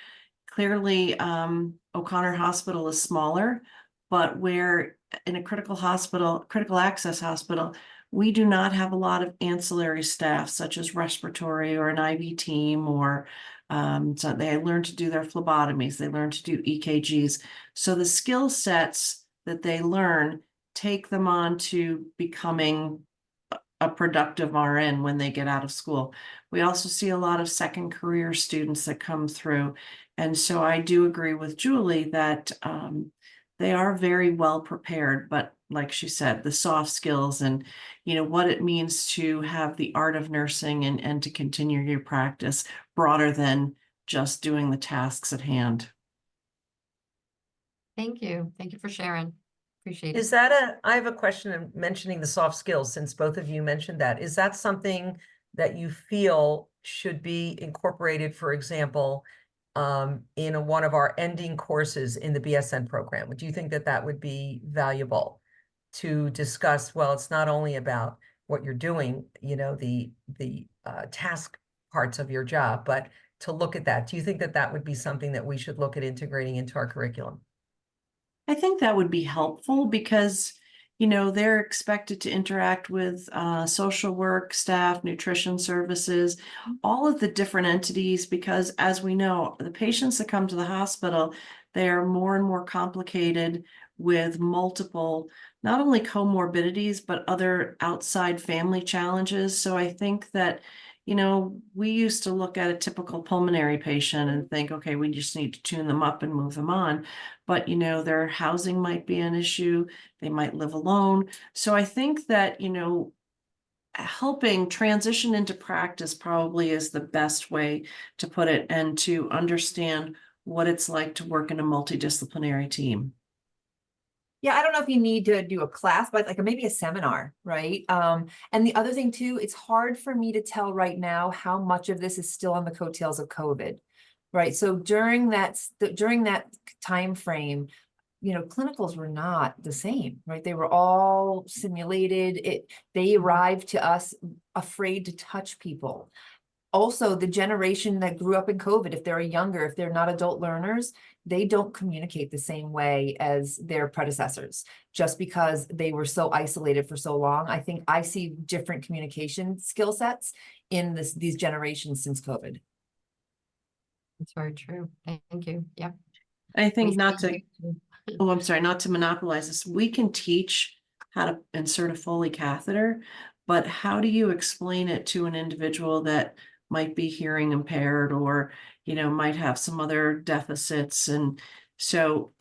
Clearly, O'Connor Hospital is smaller, but where in a critical access hospital, we do not have a lot of ancillary staff, such as respiratory or an IV team, or so they learn to do their phlebotomies, they learn to do EKGs. So the skill sets that they learn take them on to becoming a productive RN when they get out of school. We also see a lot of second career students that come through. And so I do agree with Julie that they are very well prepared, but like she said, the soft skills and, what it means to have the art of nursing and to continue your practice broader than just doing the tasks at hand. Thank you. Thank you for sharing. Appreciate Is it. I have a question of mentioning the soft skills, since both of you mentioned that. Is that something that you feel should be incorporated, for example, in one of our ending courses in the BSN program? Do you think that that would be valuable to discuss? Well, it's not only about what you're doing, the task parts of your job, but to look at that. Do you think that that would be something that we should look at integrating into our curriculum? I think that would be helpful because, they're expected to interact with social work staff, nutrition services, all of the different entities, because as we know, the patients that come to the hospital, they are more and more complicated with multiple, not only comorbidities, but other outside family challenges. So I think that, we used to look at a typical pulmonary patient and think, okay, we just need to tune them up and move them on. But, their housing might be an issue. They might live alone. So I think that, helping transition into practice probably is the best way to put it, and to understand what it's like to work in a multidisciplinary team. Yeah, I don't know if you need to do a class, but like maybe a seminar, right? And the other thing too, it's hard for me to tell right now how much of this is still on the coattails of COVID, right? So during that time frame, clinicals were not the same, right? They were all simulated. They arrived to us afraid to touch people. Also, the generation that grew up in COVID, if they're younger, if they're not adult learners, they don't communicate the same way as their predecessors just because they were so isolated for so long. I think I see different communication skill sets in these generations since COVID. It's very true. Thank you. Yep. I think not Thank to, you. oh, I'm sorry, not to monopolize this. We can teach how to insert a Foley catheter, but how do you explain it to an individual that might be hearing impaired or, might have some other deficits? And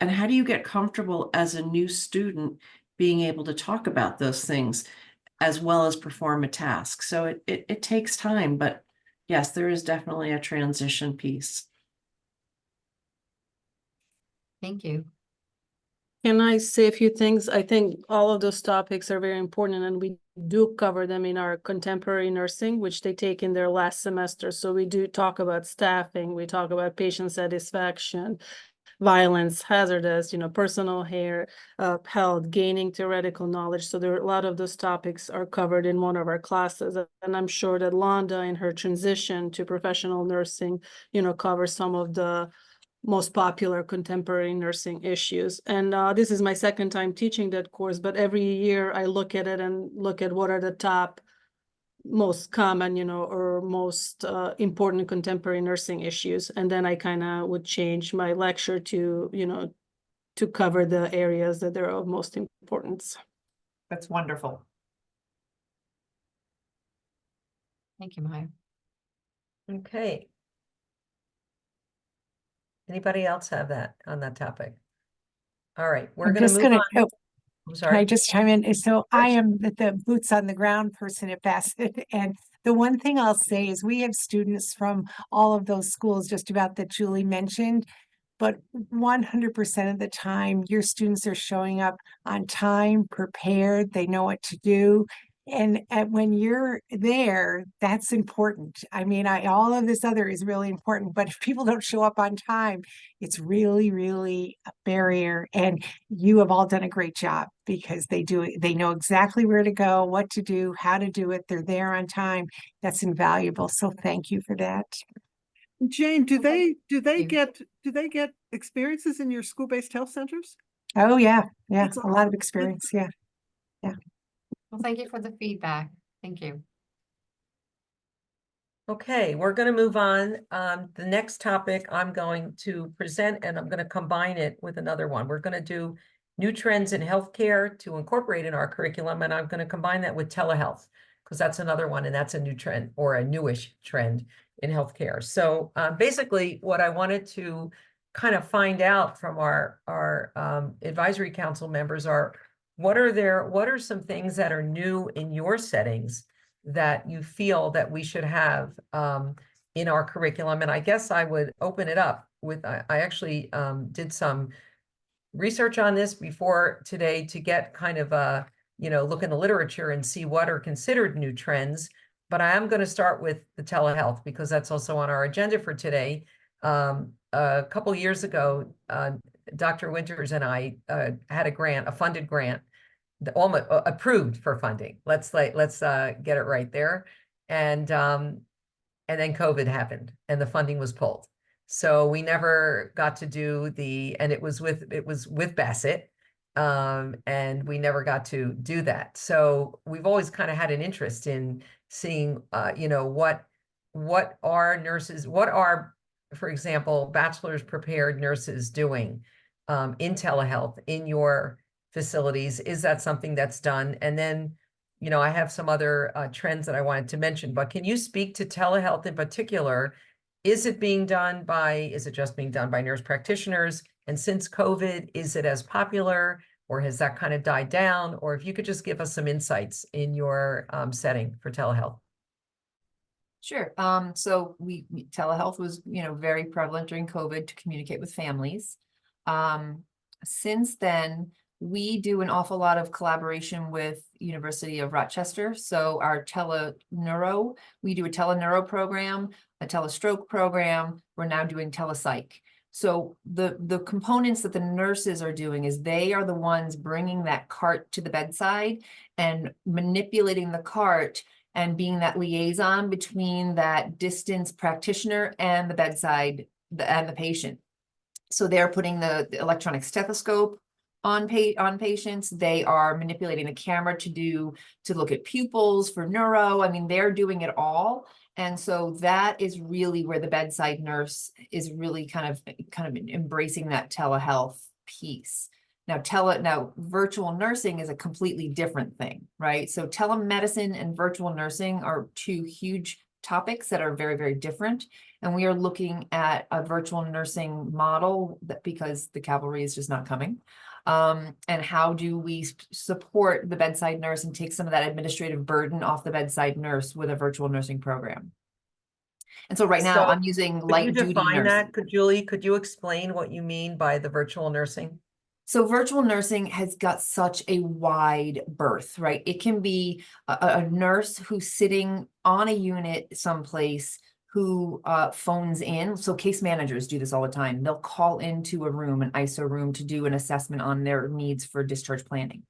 how do you get comfortable as a new student being able to talk about those things as well as perform a task? So it takes time, but yes, there is definitely a transition piece. Thank you. Can I say a few things? I think all of those topics are very important, and we do cover them in our contemporary nursing, which they take in their last semester. So we do talk about staffing, we talk about patient satisfaction, violence, hazardous, personal health, gaining theoretical knowledge. So there are a lot of those topics are covered in one of our classes. And I'm sure that Londa in her transition to professional nursing, covers some of the most popular contemporary nursing issues. And this is my second time teaching that course, but every year I look at it and look at what are the top most common, or most important contemporary nursing issues. And then I kind of would change my lecture to, to cover the areas that are of most importance. That's wonderful. Thank you, Maya. Okay. Anybody else have that on that topic? All right, we're I'm gonna just move gonna, on. oh, I'm can I sorry. just chime in? So I am the boots on the ground person at Bassett. And the one thing I'll say is we have students from all of those schools, just about that Julie mentioned. But 100% of the time, your students are showing up on time, prepared, they know what to do. And when you're there, that's important. I mean, all of this other is really important, but if people don't show up on time, it's really, really a barrier. And you have all done a great job because they know exactly where to go, what to do, how to do it. They're there on time. That's invaluable. So thank you for that. Jane, do they you. get experiences in your school-based health centers? Oh, yeah. Yeah. That's A lot awesome. of experience. Yeah. Well, thank you for the feedback. Thank you. Okay, we're gonna move on. The next topic I'm going to present, and I'm gonna combine it with another one. We're gonna do new trends in healthcare to incorporate in our curriculum, and I'm gonna combine that with telehealth, because that's another one, and that's a new trend or a newish trend in healthcare. So basically, what I wanted to kind of find out from our advisory council members are what are some things that are new in your settings that you feel that we should have in our curriculum? And I guess I would open it up with, I actually did some research on this before today to get kind of a, look in the literature and see what are considered new trends. But I am going to start with the telehealth because that's also on our agenda for today. A couple years ago, Dr. Winters and I had a funded grant, almost approved for funding. Let's get it right there. And then COVID happened and the funding was pulled. So we never got to do and it was with Bassett. And we never got to do that. So we've always kind of had an interest in seeing, what are nurses, for example, bachelor's prepared nurses doing in telehealth in your facilities? Is that something that's done? And then, I have some other trends that I wanted to mention, but can you speak to telehealth in particular? Is it just being done by nurse practitioners? And since COVID, is it as popular or has that kind of died down? Or if you could just give us some insights in your setting for telehealth. Sure. So telehealth was, very prevalent during COVID to communicate with families. Since then, we do an awful lot of collaboration with University of Rochester. So our we do a teleneuro program, a telestroke program. We're now doing telepsych. So the components that the nurses are doing is they are the ones bringing that cart to the bedside and manipulating the cart and being that liaison between that distance practitioner and the bedside and the patient. So they're putting the electronic stethoscope on patients. They are manipulating the camera to look at pupils for neuro. I mean, they're doing it all. And so that is really where the bedside nurse is really kind of embracing that telehealth piece. Now virtual nursing is a completely different thing, right? So telemedicine and virtual nursing are two huge topics that are very, very different. And we are looking at a virtual nursing model because the cavalry is just not coming. And how do we support the bedside nurse and take some of that administrative burden off the bedside nurse with a virtual nursing program? And so right now I'm using light duty nursing. Julie, could you explain what you mean by the virtual nursing? So virtual nursing has got such a wide berth, right? It can be a nurse who's sitting on a unit someplace who phones in. So case managers do this all the time. They'll call into a room, an ISO room, to do an assessment on their needs for discharge planning.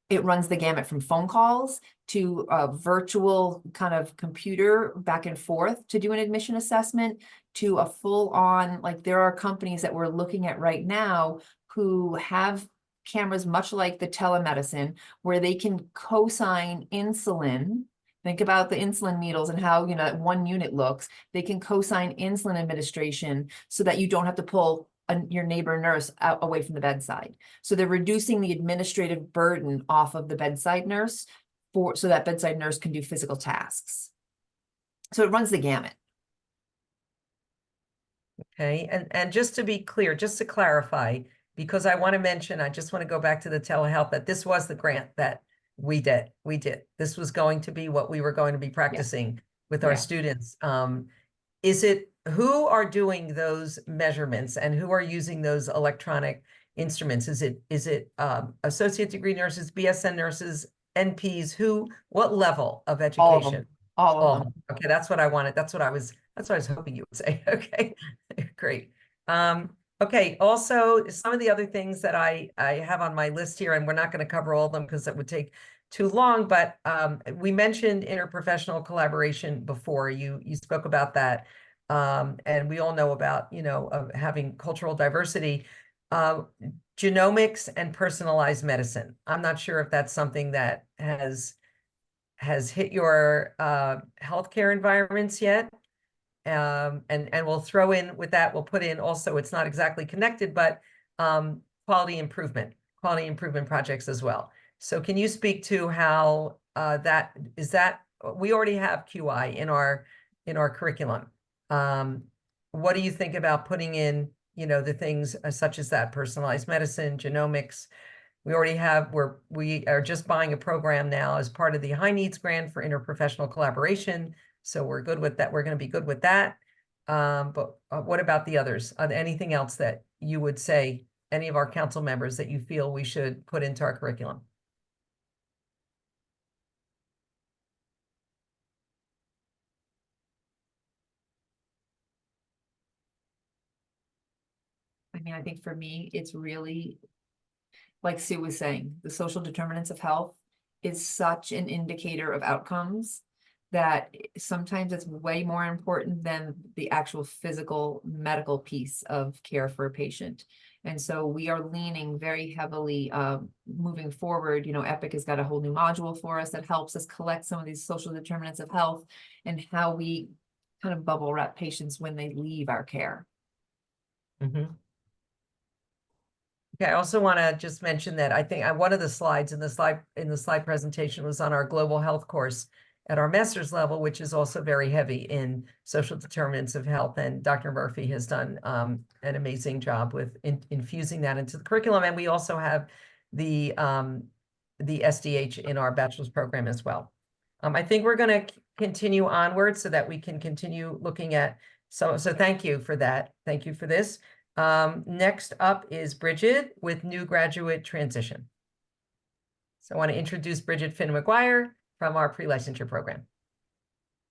It runs the gamut from phone calls to a virtual kind of computer back and forth to do an admission assessment, to a full on, like there are companies that we're looking at right now who have cameras much like the telemedicine, where they can co-sign insulin. Think about the insulin needles and how, that one unit looks. They can co-sign insulin administration so that you don't have to pull your neighbor nurse out away from the bedside. So they're reducing the administrative burden off of the bedside nurse so that bedside nurse can do physical tasks. So it runs the gamut. Okay, and just to be clear, just to clarify, because I want to mention, I just want to go back to the telehealth, that this was the grant that we did. This was going to be what we were going to be practicing with our Yeah. students. Who are doing those measurements and who are using those electronic instruments? Is it associate degree nurses, BSN nurses, NPs, what level of All of them. education? All of All. them. Okay, that's what I wanted. That's what I was hoping you would say. Okay, great. Okay, also some of the other things that I have on my list here, and we're not going to cover all of them because that would take too long, but we mentioned interprofessional collaboration before. You spoke about that. And we all know about, having cultural diversity, genomics and personalized medicine. I'm not sure if that's something that has hit your healthcare environments yet. And we'll throw in with that, we'll put in also, it's not exactly connected, but quality improvement projects as well. So can you speak to how we already have QI in our curriculum. What do you think about putting in, the things such as that, personalized medicine, genomics? We already have, we are just buying a program now as part of the High Needs Grant for interprofessional collaboration. So we're good with that. We're going to be good with that. But what about the others? Anything else that you would say, any of our council members, that you feel we should put into our curriculum? I mean, I think for me, it's really, like Sue was saying, the social determinants of health is such an indicator of outcomes that sometimes it's way more important than the actual physical medical piece of care for a patient. And so we are leaning very heavily, moving forward. EPIC has got a whole new module for us that helps us collect some of these social determinants of health and how we kind of bubble wrap patients when they leave our care. Mm-hmm. Okay, I also want to just mention that I think one of the slides in the slide presentation was on our global health course at our master's level, which is also very heavy in social determinants of health. And Dr. Murphy has done an amazing job with infusing that into the curriculum. And we also have the SDH in our bachelor's program as well. I think we're going to continue onward so that we can continue looking at. So thank you for that. Thank you for this. Next up is Bridget with new graduate transition. So I want to introduce Bridget Finn-McGuire from our pre-licensure program.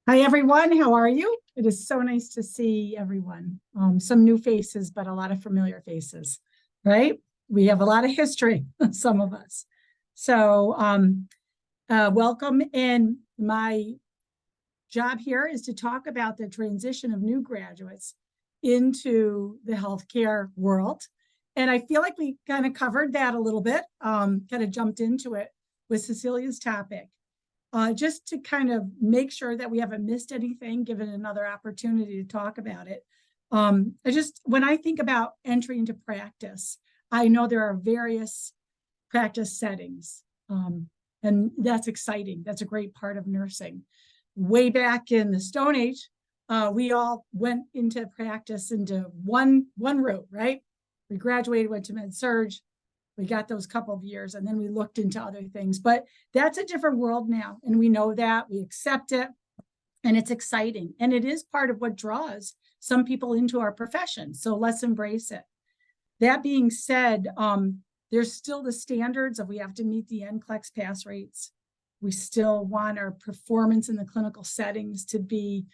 Hi, everyone. How are you? It is so nice to see everyone. Some new faces, but a lot of familiar faces, right? We have a lot of history, some of us. So welcome. And my job here is to talk about the transition of new graduates into the healthcare world. And I feel like we kind of covered that a little bit, kind of jumped into it with Cecilia's topic. Just to kind of make sure that we haven't missed anything, given another opportunity to talk about it. When I think about entry into practice, I know there are various practice settings, and that's exciting. That's a great part of nursing. Way back in the Stone Age, we all went into practice into one route, right? We graduated, went to med-surg, we got those couple of years, and then we looked into other things. But that's a different world now, and we know that, we accept it, and it's exciting. And it is part of what draws some people into our profession, so let's embrace it. That being said, there's still the standards of we have to meet the NCLEX pass rates. We still want our performance in the clinical settings to be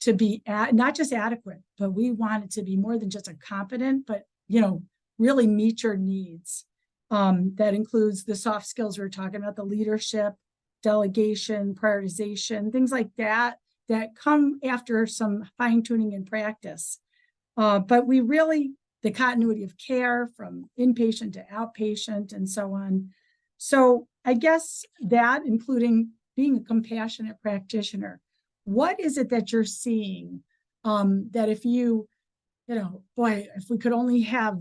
to be not just adequate, but we want it to be more than just a competent, but, you know, really meet your needs. That includes the soft skills we were talking about, the leadership, delegation, prioritization, things like that, that come after some fine tuning and practice. But we really, the continuity of care from inpatient to outpatient and so on. So I guess that, including being a compassionate practitioner, what is it that you're seeing that if you know, boy, if we could only have,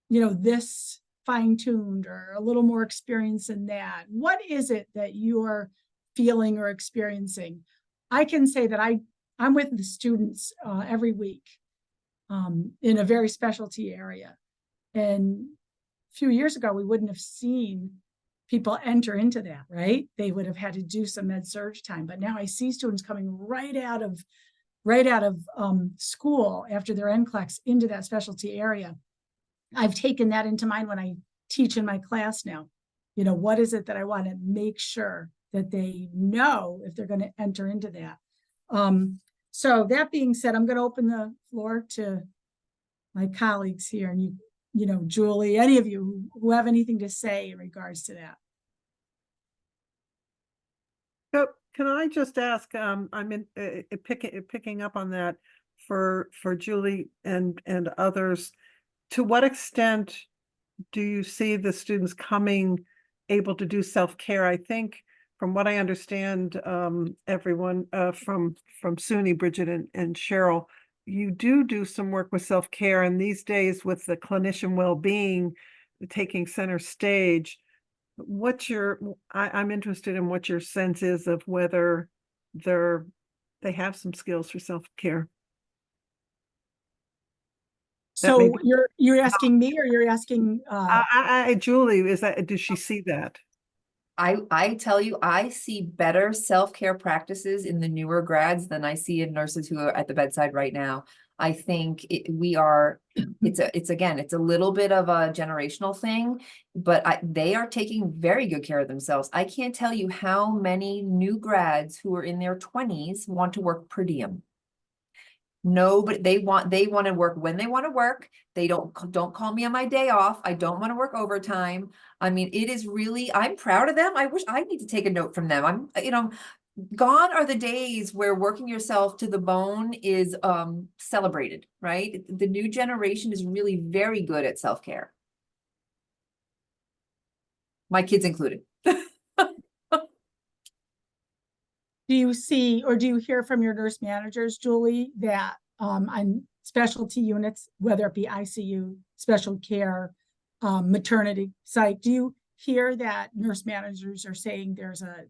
you know, this fine-tuned or a little more experience in that, what is it that you're feeling or experiencing? I can say that I'm with the students every week in a very specialty area. And a few years ago, we wouldn't have seen people enter into that, right? They would have had to do some med-surg time, but now I see students coming right out of school after their NCLEX into that specialty area. I've taken that into mind when I teach in my class now. You know, what is it that I want to make sure that they know if they're going to enter into that? So that being said, I'm going to open the floor to my colleagues here, and you know, Julie, any of you who have anything to say in regards to that. So can I just ask, I'm picking up on that for Julie and others. To what extent do you see the students coming able to do self-care? I think from what I understand, everyone from SUNY, Bridget and Cheryl, you do some work with self-care, and these days with the clinician well-being taking center stage, I'm interested in what your sense is of whether they have some skills for self-care. So you're asking me, or you're asking Julie, does she see that? I tell you, I see better self-care practices in the newer grads than I see in nurses who are at the bedside right now. I think it's a little bit of a generational thing, but they are taking very good care of themselves. I can't tell you how many new grads who are in their 20s want to work per diem. No, but they want to work when they want to work. They don't call me on my day off. I don't want to work overtime. I mean, it is really, I'm proud of them. I wish I need to take a note from them. Gone are the days where working yourself to the bone is celebrated, right? The new generation is really very good at self-care. My kids included. Do you see, or do you hear from your nurse managers, Julie, that on specialty units, whether it be ICU, special care, maternity site, do you hear that nurse managers are saying there's a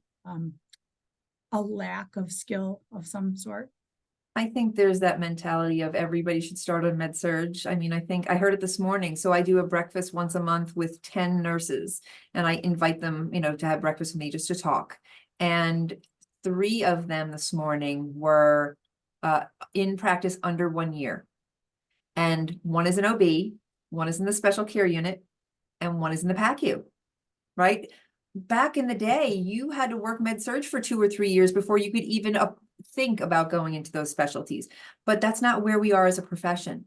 lack of skill of some sort? I think there's that mentality of everybody should start on med-surg. I mean, I think I heard it this morning. So I do a breakfast once a month with 10 nurses, and I invite them, to have breakfast with me just to talk. And 3 of them this morning were in practice under 1 year. And one is an OB, one is in the special care unit, and one is in the PACU, right? Back in the day, you had to work med-surg for 2 or 3 years before you could even think about going into those specialties. But that's not where we are as a profession.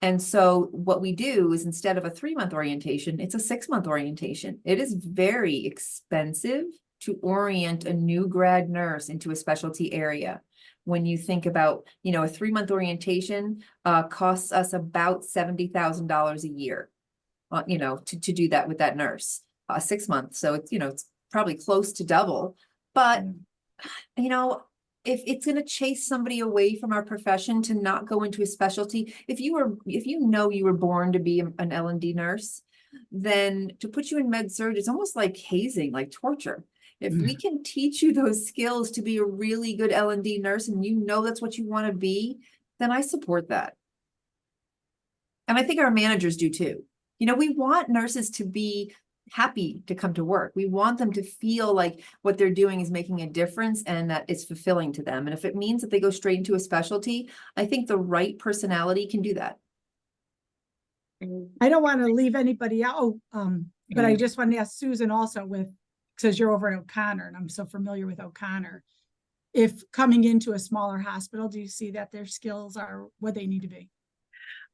And so what we do is, instead of a 3-month orientation, it's a 6-month orientation. It is very expensive to orient a new grad nurse into a specialty area. When you think about, a 3-month orientation costs us about $70,000 a year, to do that with that nurse. 6 months. So it's probably close to double, but if it's going to chase somebody away from our profession to not go into a specialty, if you were born to be an L&D nurse, then to put you in med-surg, it's almost like hazing, like torture. If we can teach you those skills to be a really good L&D nurse, and that's what you want to be, then I support that. And I think our managers do too. We want nurses to be happy to come to work. We want them to feel like what they're doing is making a difference and that it's fulfilling to them. And if it means that they go straight into a specialty, I think the right personality can do that. I don't want to leave anybody out, but I just want to ask Susan also, because you're over at O'Connor and I'm so familiar with O'Connor. if coming into a smaller hospital, do you see that their skills are what they need to be?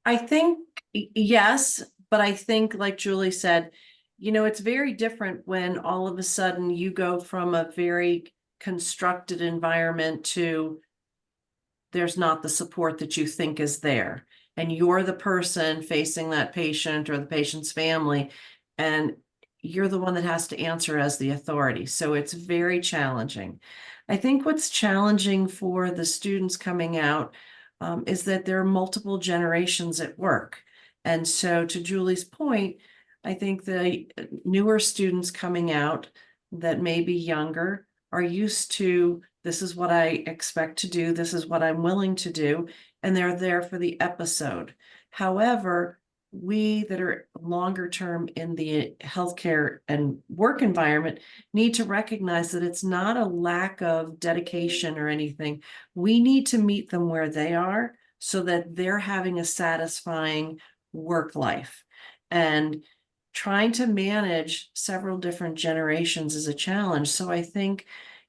I think yes, but I think like Julie said, it's very different when all of a sudden you go from a very constructed environment to there's not the support that you think is there. And you're the person facing that patient or the patient's family, and you're the one that has to answer as the authority. So it's very challenging. I think what's challenging for the students coming out is that there are multiple generations at work. And so to Julie's point, I think the newer students coming out that may be younger are used to, this is what I expect to do, this is what I'm willing to do, and they're there for the episode. However, we that are longer term in the healthcare and work environment need to recognize that it's not a lack of dedication or anything. We need to meet them where they are so that they're having a satisfying work life. And trying to manage several different generations is a challenge. So I think,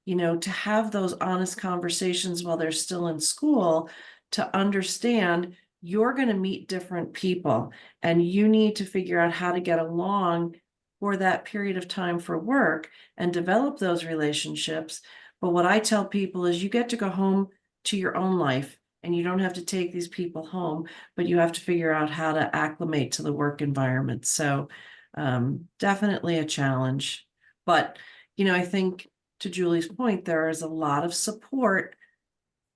to have those honest conversations while they're still in school, to understand you're going to meet different people and you need to figure out how to get along for that period of time for work and develop those relationships. But what I tell people is you get to go home to your own life and you don't have to take these people home, but you have to figure out how to acclimate to the work environment. So definitely a challenge. But, I think to Julie's point, there is a lot of support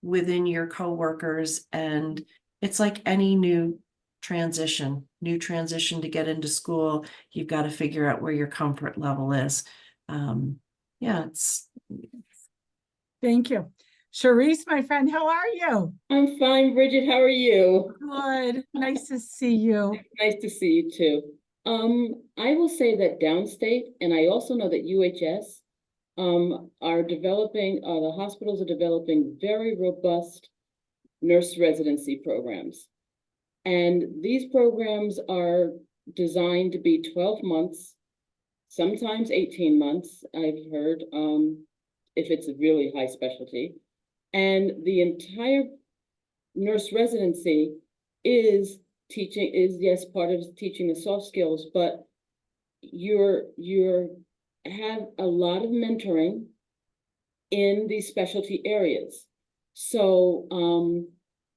within your coworkers, and it's like any new transition to get into school. You've got to figure out where your comfort level is. Thank you. Charisse, my friend, how are you? I'm fine, Bridget. How are you? Good. Nice to see you. Nice to see you too. I will say that downstate, and I also know that UHS are developing, the hospitals are developing very robust nurse residency programs. And these programs are designed to be 12 months, sometimes 18 months, I've heard, if it's a really high specialty. And the entire nurse residency is yes, part of teaching the soft skills, but you're have a lot of mentoring in these specialty areas. So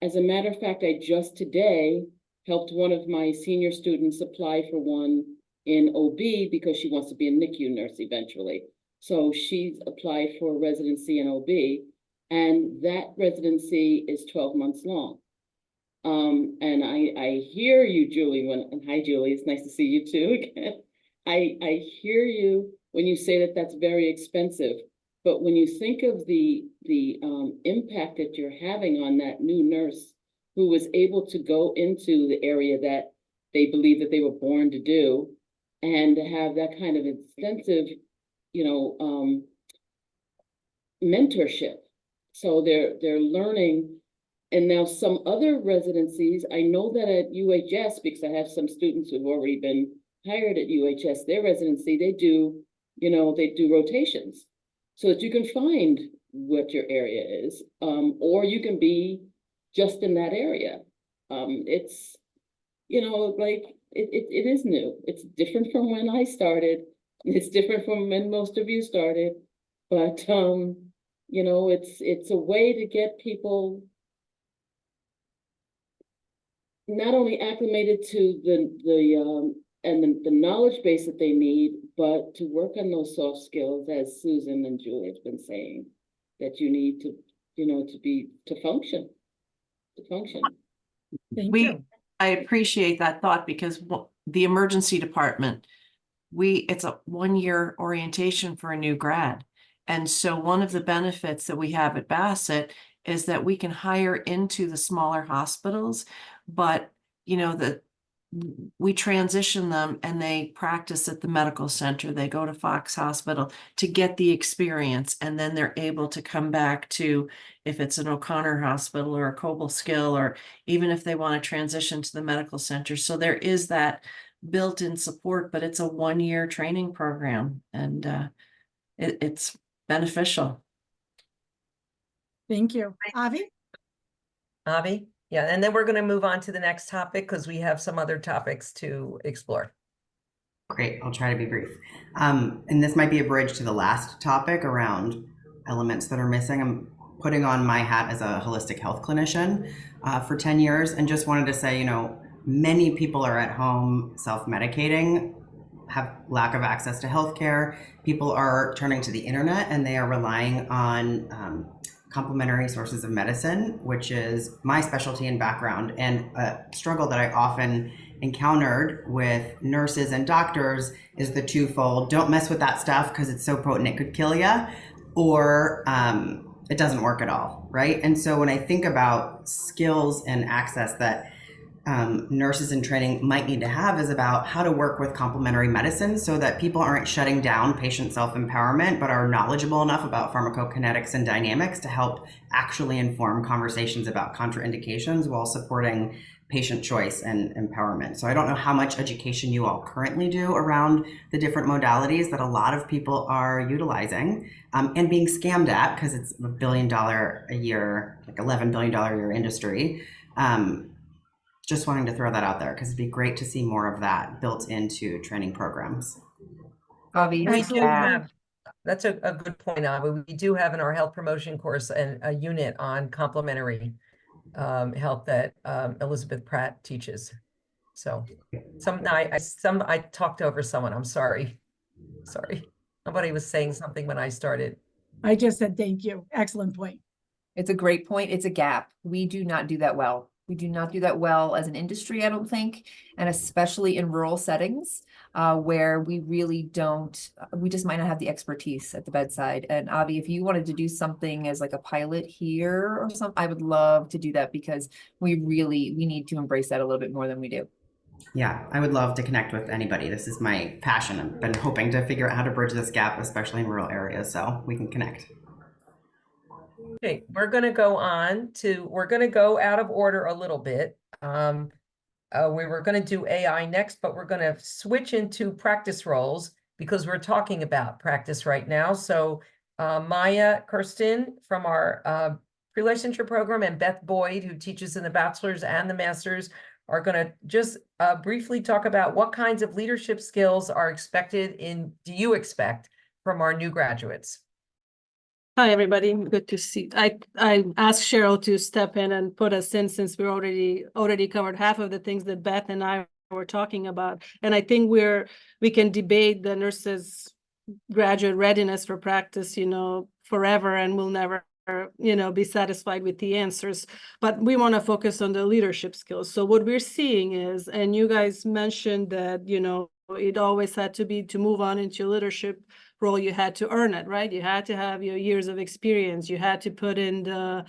as a matter of fact, I just today helped one of my senior students apply for one in OB because she wants to be a NICU nurse eventually. So she's applied for residency in OB, and that residency is 12 months long. And I hear you, Julie, and hi, Julie, it's nice to see you too again. I hear you when you say that that's very expensive, but when you think of the impact that you're having on that new nurse who was able to go into the area that they believe that they were born to do, and to have that kind of extensive, mentorship. So they're learning. And now some other residencies, I know that at UHS, because I have some students who've already been hired at UHS, their residency, they do rotations so that you can find what your area is, or you can be just in that area. It's, like it is new. It's different from when I started. It's different from when most of you started, but it's a way to get people not only acclimated to the knowledge base that they need, but to work on those soft skills, as Susan and Julie have been saying, that you need to function. Thank you. I appreciate that thought because the emergency department, it's a 1-year orientation for a new grad. And so one of the benefits that we have at Bassett is that we can hire into the smaller hospitals, but we transition them and they practice at the medical center. They go to Fox Hospital to get the experience, and then they're able to come back to, if it's an O'Connor Hospital or a Cobleskill, or even if they want to transition to the medical center. So there is that built-in support, but it's a 1-year training program, and it's beneficial. Thank you. Avi? Avi? Yeah, and then we're going to move on to the next topic because we have some other topics to explore. Great, I'll try to be brief. And this might be a bridge to the last topic around elements that are missing. I'm putting on my hat as a holistic health clinician for 10 years and just wanted to say, many people are at home self-medicating, have lack of access to healthcare. People are turning to the internet and they are relying on complementary sources of medicine, which is my specialty and background, and a struggle that I often encountered with nurses and doctors is the twofold: don't mess with that stuff because it's so potent it could kill you, or it doesn't work at all, right? And so when I think about skills and access that nurses in training might need to have is about how to work with complementary medicine so that people aren't shutting down patient self-empowerment, but are knowledgeable enough about pharmacokinetics and dynamics to help actually inform conversations about contraindications while supporting patient choice and empowerment. So I don't know how much education you all currently do around the different modalities that a lot of people are utilizing and being scammed at, because it's $1 billion a year, like $11 billion a year industry. Just wanting to throw that out there because it'd be great to see more of that built into training programs. Avi, We do have, that's a good point, Avi. We do have in our health promotion course a unit on complementary health that Elizabeth Pratt teaches. So I talked over someone. I'm sorry. Somebody was saying something when I started. I just said thank you. Excellent point. It's a great point. It's a gap. We do not do that well. We do not do that well as an industry, I don't think, and especially in rural settings where we really don't, we just might not have the expertise at the bedside. And Avi, if you wanted to do something as like a pilot here or something, I would love to do that because we need to embrace that a little bit more than we do. Yeah, I would love to connect with anybody. This is my passion. I've been hoping to figure out how to bridge this gap, especially in rural areas, so we can connect. Okay, we're going to go out of order a little bit. We were going to do AI next, but we're going to switch into practice roles because we're talking about practice right now. So Maya Kirsten from our pre-licensure program and Beth Boyd, who teaches in the bachelor's and the master's, are going to just briefly talk about what kinds of leadership skills are do you expect from our new graduates? Hi, everybody. Good to see. I asked Cheryl to step in and put us in since we already covered half of the things that Beth and I were talking about. And I think we can debate the nurses' graduate readiness for practice, forever, and we'll never, be satisfied with the answers. But we want to focus on the leadership skills. So what we're seeing is, and you guys mentioned that, it always had to be to move on into leadership role, you had to earn it, right? You had to have your years of experience. You had to put in the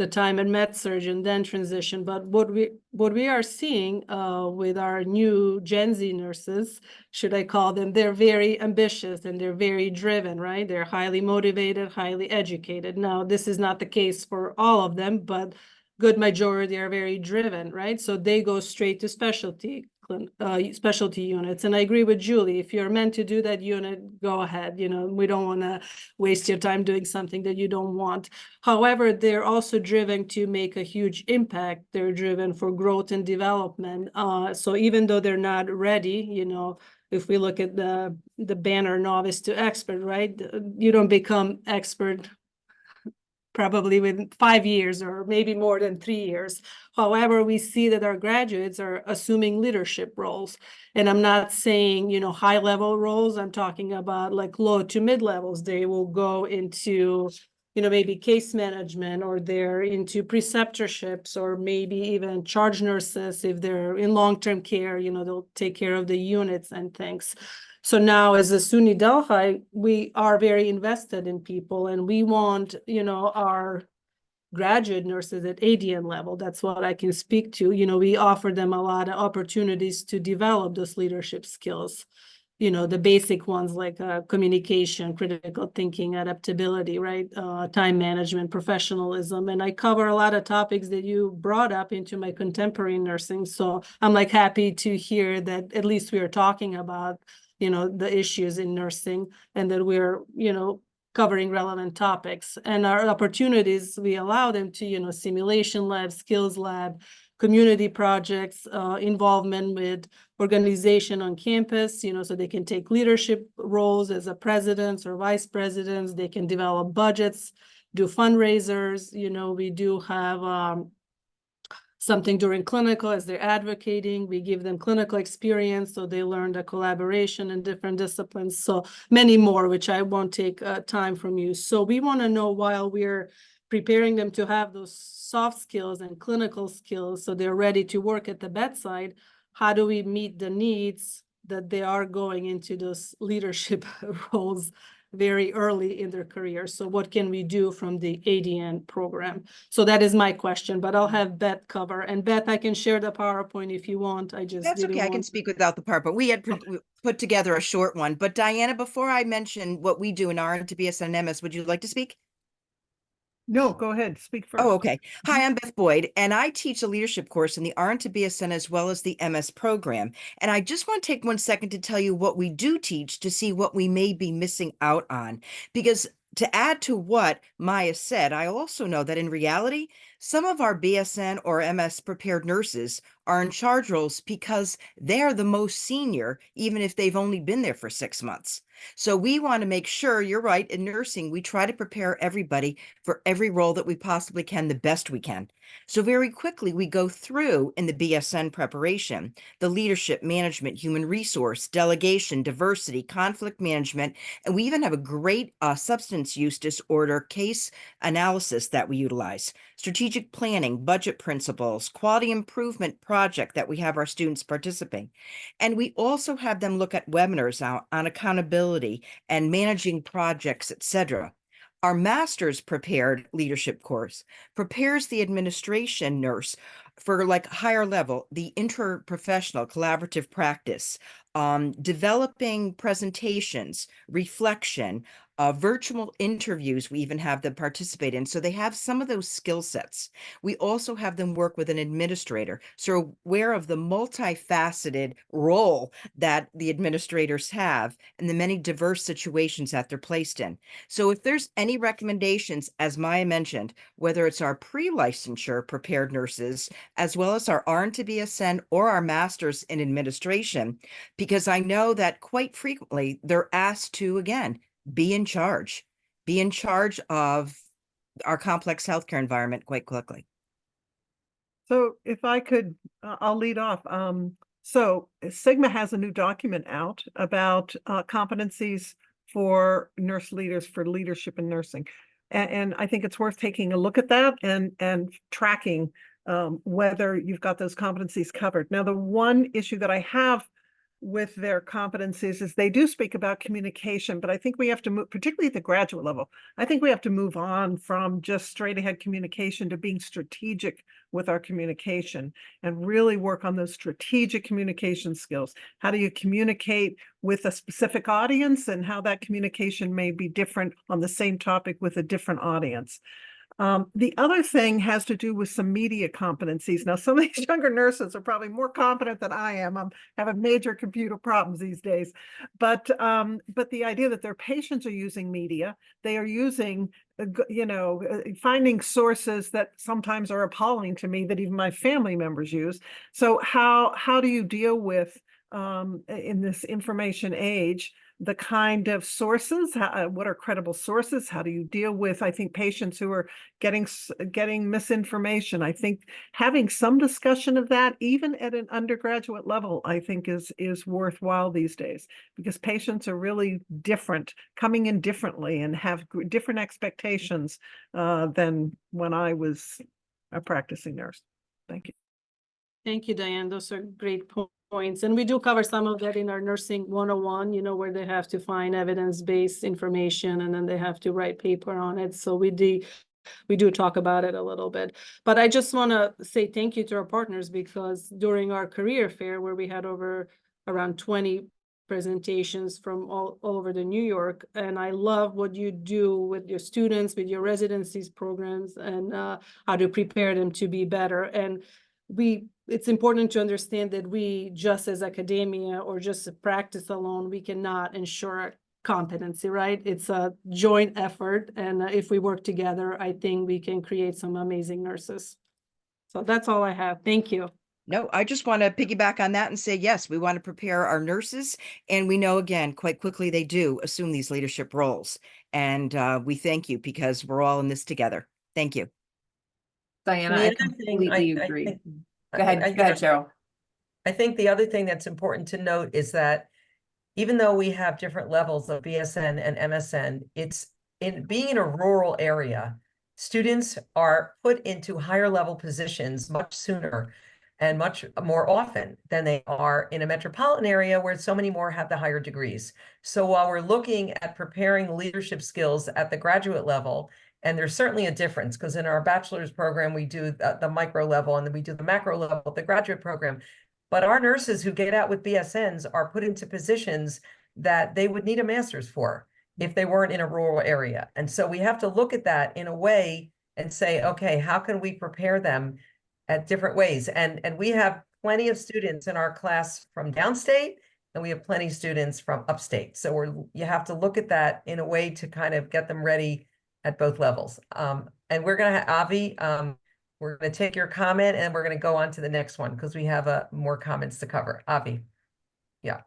time at med-surg and then transition. But what we are seeing with our new Gen Z nurses, should I call them, they're very ambitious and they're very driven, right? They're highly motivated, highly educated. Now, this is not the case for all of them, but good majority are very driven, right? So they go straight to specialty units. And I agree with Julie, if you're meant to do that unit, go ahead. We don't want to waste your time doing something that you don't want. However, they're also driven to make a huge impact. They're driven for growth and development. So even though they're not ready, if we look at the banner novice to expert, right? You don't become expert probably within 5 years or maybe more than 3 years. However, we see that our graduates are assuming leadership roles. And I'm not saying, high level roles. I'm talking about like low to mid levels. They will go into, maybe case management, or they're into preceptorships, or maybe even charge nurses. If they're in long-term care, they'll take care of the units and things. So now as a SUNY Delhi, we are very invested in people, and we want, our graduate nurses at ADN level. That's what I can speak to. We offer them a lot of opportunities to develop those leadership skills. The basic ones like communication, critical thinking, adaptability, right? Time management, professionalism. And I cover a lot of topics that you brought up into my contemporary nursing. So I'm happy to hear that at least we are talking about the issues in nursing, and that we're, covering relevant topics. And our opportunities, we allow them to, simulation lab, skills lab, community projects, involvement with organization on campus, so they can take leadership roles as a presidents or vice presidents. They can develop budgets, do fundraisers. We do have something during clinical as they're advocating. We give them clinical experience, so they learn the collaboration in different disciplines. So many more, which I won't take time from you. So we want to know, while we're preparing them to have those soft skills and clinical skills, so they're ready to work at the bedside, how do we meet the needs that they are going into those leadership roles very early in their career? So what can we do from the ADN program? So that is my question, but I'll have Beth cover. And Beth, I can share the PowerPoint if you want. I just That's didn't okay. I can want. speak without the part, but we had we put together a short one. But Diana, before I mention what we do in RN to BSN and MS, would you like to speak? No, go ahead, speak first. Oh, okay. Hi, I'm Beth Boyd, and I teach a leadership course in the RN to BSN as well as the MS program. And I just want to take 1 second to tell you what we do teach to see what we may be missing out on. Because to add to what Maya said, I also know that in reality, some of our BSN or MS prepared nurses are in charge roles because they're the most senior, even if they've only been there for 6 months. So we want to make sure, you're right, in nursing, we try to prepare everybody for every role that we possibly can, the best we can. So very quickly, we go through in the BSN preparation, the leadership, management, human resource, delegation, diversity, conflict management, and we even have a great substance use disorder case analysis that we utilize, strategic planning, budget principles, quality improvement project that we have our students participate. And we also have them look at webinars on accountability and managing projects, etc. Our master's prepared leadership course prepares the administration nurse for like higher level, the interprofessional collaborative practice, developing presentations, reflection, virtual interviews we even have them participate in. So they have some of those skill sets. We also have them work with an administrator, so aware of the multifaceted role that the administrators have and the many diverse situations that they're placed in. So if there's any recommendations, as Maya mentioned, whether it's our pre-licensure prepared nurses, as well as our RN to BSN or our masters in administration, because I know that quite frequently they're asked to, again, be in charge of our complex healthcare environment quite quickly. So if I could, I'll lead off. So Sigma has a new document out about competencies for nurse leaders for leadership in nursing. And I think it's worth taking a look at that and tracking whether you've got those competencies covered. Now, the one issue that I have with their competencies is they do speak about communication, but I think we have to move, particularly at the graduate level, I think we have to move on from just straight ahead communication to being strategic with our communication and really work on those strategic communication skills. How do you communicate with a specific audience and how that communication may be different on the same topic with a different audience? The other thing has to do with some media competencies. Now, some of these younger nurses are probably more competent than I am. I'm having major computer problems these days. But the idea that their patients are using media, they are using, finding sources that sometimes are appalling to me that even my family members use. So how do you deal with, in this information age, the kind of sources, what are credible sources? How do you deal with, I think, patients who are getting misinformation? I think having some discussion of that, even at an undergraduate level, I think is worthwhile these days, because patients are really different, coming in differently and have different expectations than when I was a practicing nurse. Thank you. Thank you, Diane. Those are great points. And we do cover some of that in our nursing 101, where they have to find evidence-based information and then they have to write paper on it. So we do talk about it a little bit. But I just want to say thank you to our partners, because during our career fair, where we had around 20 presentations from all over the New York, and I love what you do with your students, with your residencies programs, and how to prepare them to be better. And it's important to understand that we, just as academia or just practice alone, we cannot ensure competency, right? It's a joint effort. And if we work together, I think we can create some amazing nurses. So that's all I have. Thank you. No, I just want to piggyback on that and say, yes, we want to prepare our nurses. And we know, again, quite quickly, they do assume these leadership roles. And we thank you because we're all in this together. Thank you. Diana, The I other thing completely agree. think- Go ahead, Cheryl. I think the other thing that's important to note is that even though we have different levels of BSN and MSN, it's being in a rural area, students are put into higher level positions much sooner and much more often than they are in a metropolitan area where so many more have the higher degrees. So while we're looking at preparing leadership skills at the graduate level, and there's certainly a difference because in our bachelor's program, we do the micro level and then we do the macro level at the graduate program. But our nurses who get out with BSNs are put into positions that they would need a master's for if they weren't in a rural area. And so we have to look at that in a way and say, okay, how can we prepare them at different ways? And we have plenty of students in our class from downstate, and we have plenty of students from upstate. So you have to look at that in a way to kind of get them ready at both levels. And we're going to have Avi, we're going to take your comment and we're going to go on to the next one because we have more comments to cover. Avi. Yeah.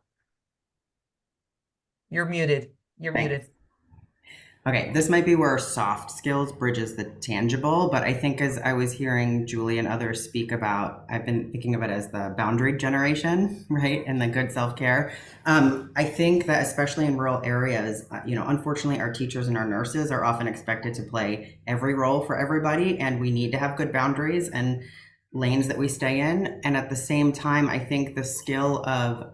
You're muted. You're Thanks. muted. Okay, this might be where soft skills bridges the tangible, but I think as I was hearing Julie and others speak about, I've been thinking of it as the boundary generation, right? And the good self-care. I think that especially in rural areas, unfortunately our teachers and our nurses are often expected to play every role for everybody, and we need to have good boundaries and lanes that we stay in. And at the same time, I think the skill of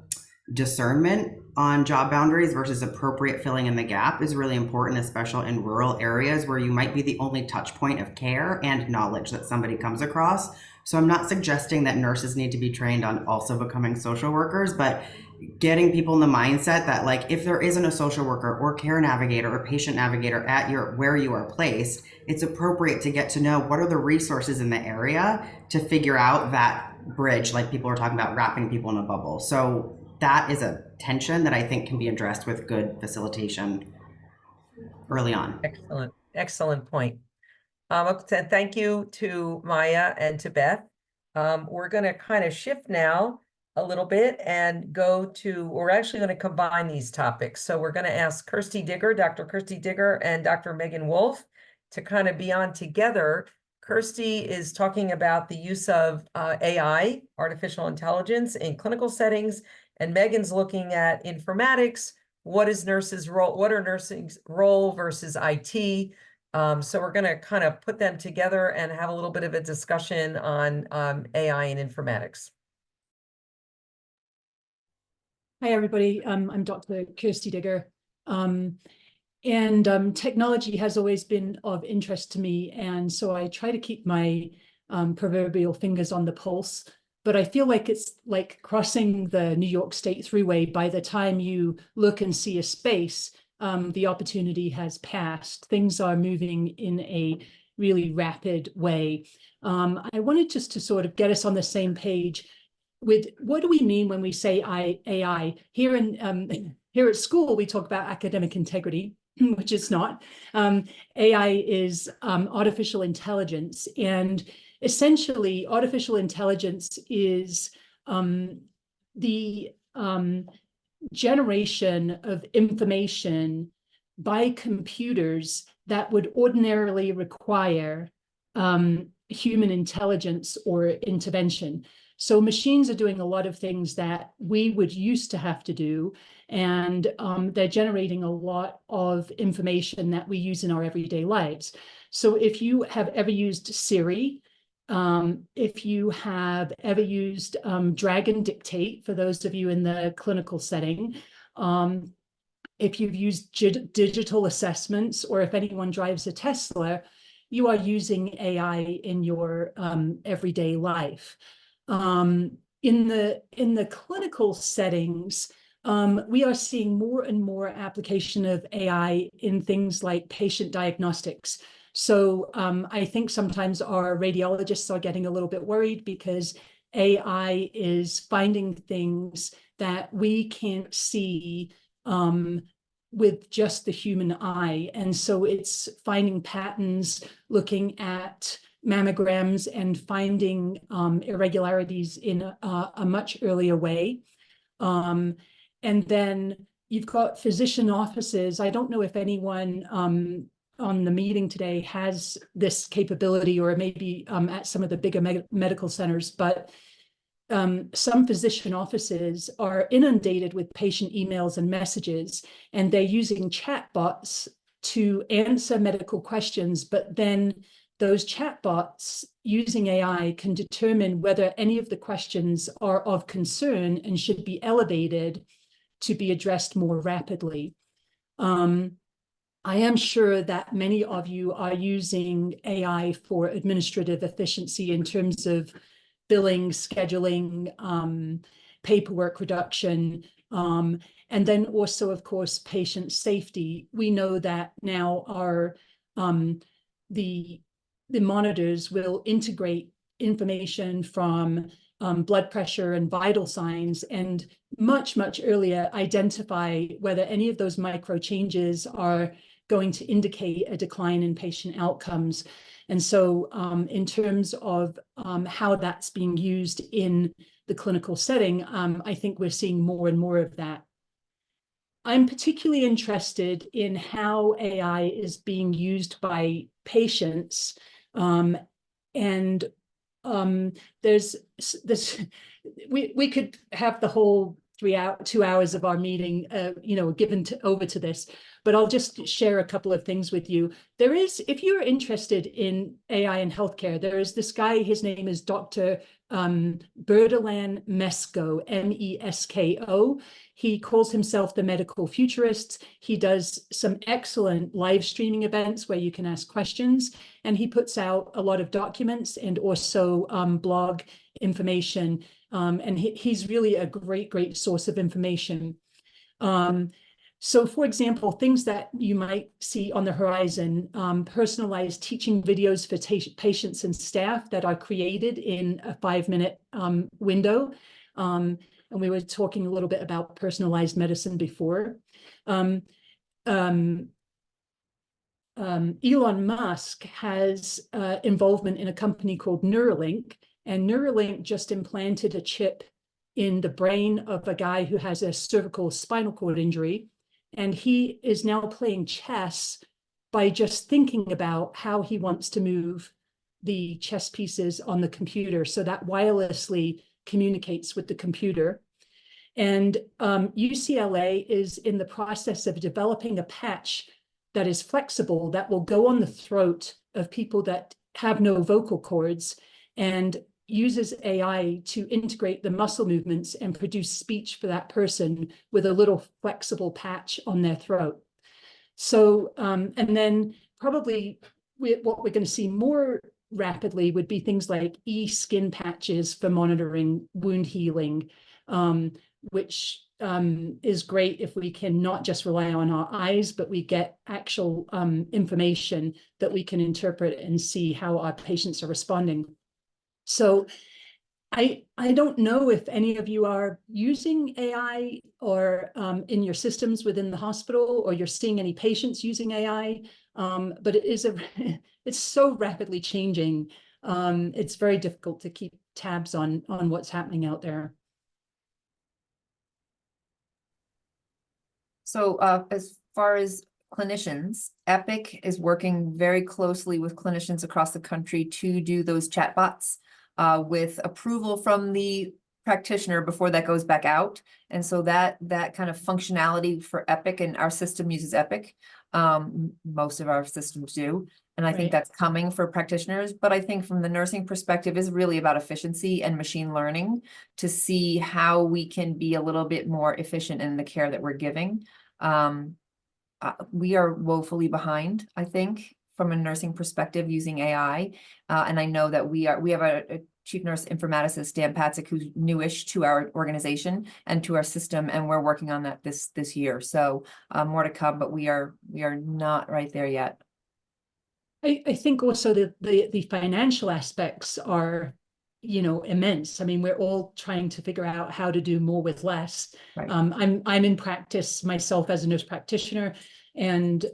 discernment on job boundaries versus appropriate filling in the gap is really important, especially in rural areas where you might be the only touch point of care and knowledge that somebody comes across. So I'm not suggesting that nurses need to be trained on also becoming social workers, but getting people in the mindset that, like, if there isn't a social worker or care navigator or patient navigator at where you are placed, it's appropriate to get to know what are the resources in the area to figure out that bridge, like people are talking about wrapping people in a bubble. So that is a tension that I think can be addressed with good facilitation early on. Excellent. Excellent point. Thank you to Maya and to Beth. We're going to kind of shift now a little bit and we're actually going to combine these topics. So we're going to ask Kirsty Digger, Dr. Kirsty Digger and Dr. Megan Wolf to kind of be on together. Kirsty is talking about the use of AI, artificial intelligence, in clinical settings, and Megan's looking at informatics. What is nurses' role? What are nursing's role versus IT? So we're going to kind of put them together and have a little bit of a discussion on AI and informatics. Hi, everybody. I'm Dr. Kirsty Digger. Technology has always been of interest to me. And so I try to keep my proverbial fingers on the pulse. But I feel like it's like crossing the New York State Thruway. By the time you look and see a space, the opportunity has passed. Things are moving in a really rapid way. I wanted just to sort of get us on the same page with what do we mean when we say AI? Here at school, we talk about academic integrity, which is not. AI is artificial intelligence, and essentially, artificial intelligence is the generation of information by computers that would ordinarily require human intelligence or intervention. So machines are doing a lot of things that we would used to have to do, and they're generating a lot of information that we use in our everyday lives. So if you have ever used Siri, if you have ever used Dragon Dictate, for those of you in the clinical setting, if you've used digital assessments, or if anyone drives a Tesla, you are using AI in your everyday life. In the clinical settings, we are seeing more and more application of AI in things like patient diagnostics. So I think sometimes our radiologists are getting a little bit worried because AI is finding things that we can't see with just the human eye. And so it's finding patterns, looking at mammograms and finding irregularities in a much earlier way. And then you've got physician offices. I don't know if anyone on the meeting today has this capability, or maybe at some of the bigger medical centers, but some physician offices are inundated with patient emails and messages, and they're using chatbots to answer medical questions, but then those chatbots using AI can determine whether any of the questions are of concern and should be elevated to be addressed more rapidly. I am sure that many of you are using AI for administrative efficiency in terms of billing, scheduling, paperwork reduction, and then also, of course, patient safety. We know that now our the monitors will integrate information from blood pressure and vital signs, and much earlier identify whether any of those micro changes are going to indicate a decline in patient outcomes. And so in terms of how that's being used in the clinical setting, I think we're seeing more and more of that. I'm particularly interested in how AI is being used by patients. There's this, we could have the whole 2 hours of our meeting, given over to this, but I'll just share a couple of things with you. There is, if you're interested in AI in healthcare, there is this guy, his name is Dr. Bertalan Mesko, M-E-S-K-O. He calls himself the medical futurist. He does some excellent live streaming events where you can ask questions, and he puts out a lot of documents and also blog information. And he's really a great source of information. So for example, things that you might see on the horizon, personalized teaching videos for patients and staff that are created in a 5-minute window. And we were talking a little bit about personalized medicine before. Elon Musk has involvement in a company called Neuralink, and Neuralink just implanted a chip in the brain of a guy who has a cervical spinal cord injury. And he is now playing chess by just thinking about how he wants to move the chess pieces on the computer, so that wirelessly communicates with the computer. And UCLA is in the process of developing a patch that is flexible, that will go on the throat of people that have no vocal cords, and uses AI to integrate the muscle movements and produce speech for that person with a little flexible patch on their throat. So, and then probably what we're going to see more rapidly would be things like e-skin patches for monitoring wound healing, which is great if we can not just rely on our eyes, but we get actual information that we can interpret and see how our patients are responding. So I don't know if any of you are using AI or in your systems within the hospital, or you're seeing any patients using AI, but it's so rapidly changing. It's very difficult to keep tabs on what's happening out there. So as far as clinicians, Epic is working very closely with clinicians across the country to do those chatbots with approval from the practitioner before that goes back out. And so that kind of functionality for Epic, and our system uses Epic. Most of our systems do. And I think that's coming for practitioners. But I think from the nursing perspective is really about efficiency and machine learning to see how we can be a little bit more efficient in the care that we're giving. We are woefully behind, I think, from a nursing perspective using AI. And I know that we have a chief nurse informaticist, Dan Patzik, who's newish to our organization and to our system, and we're working on that this year. So more to come, but we are not right there yet. I think also the financial aspects are, immense. I mean, we're all trying to figure out how to do more with less. Right. I'm in practice myself as a nurse practitioner, and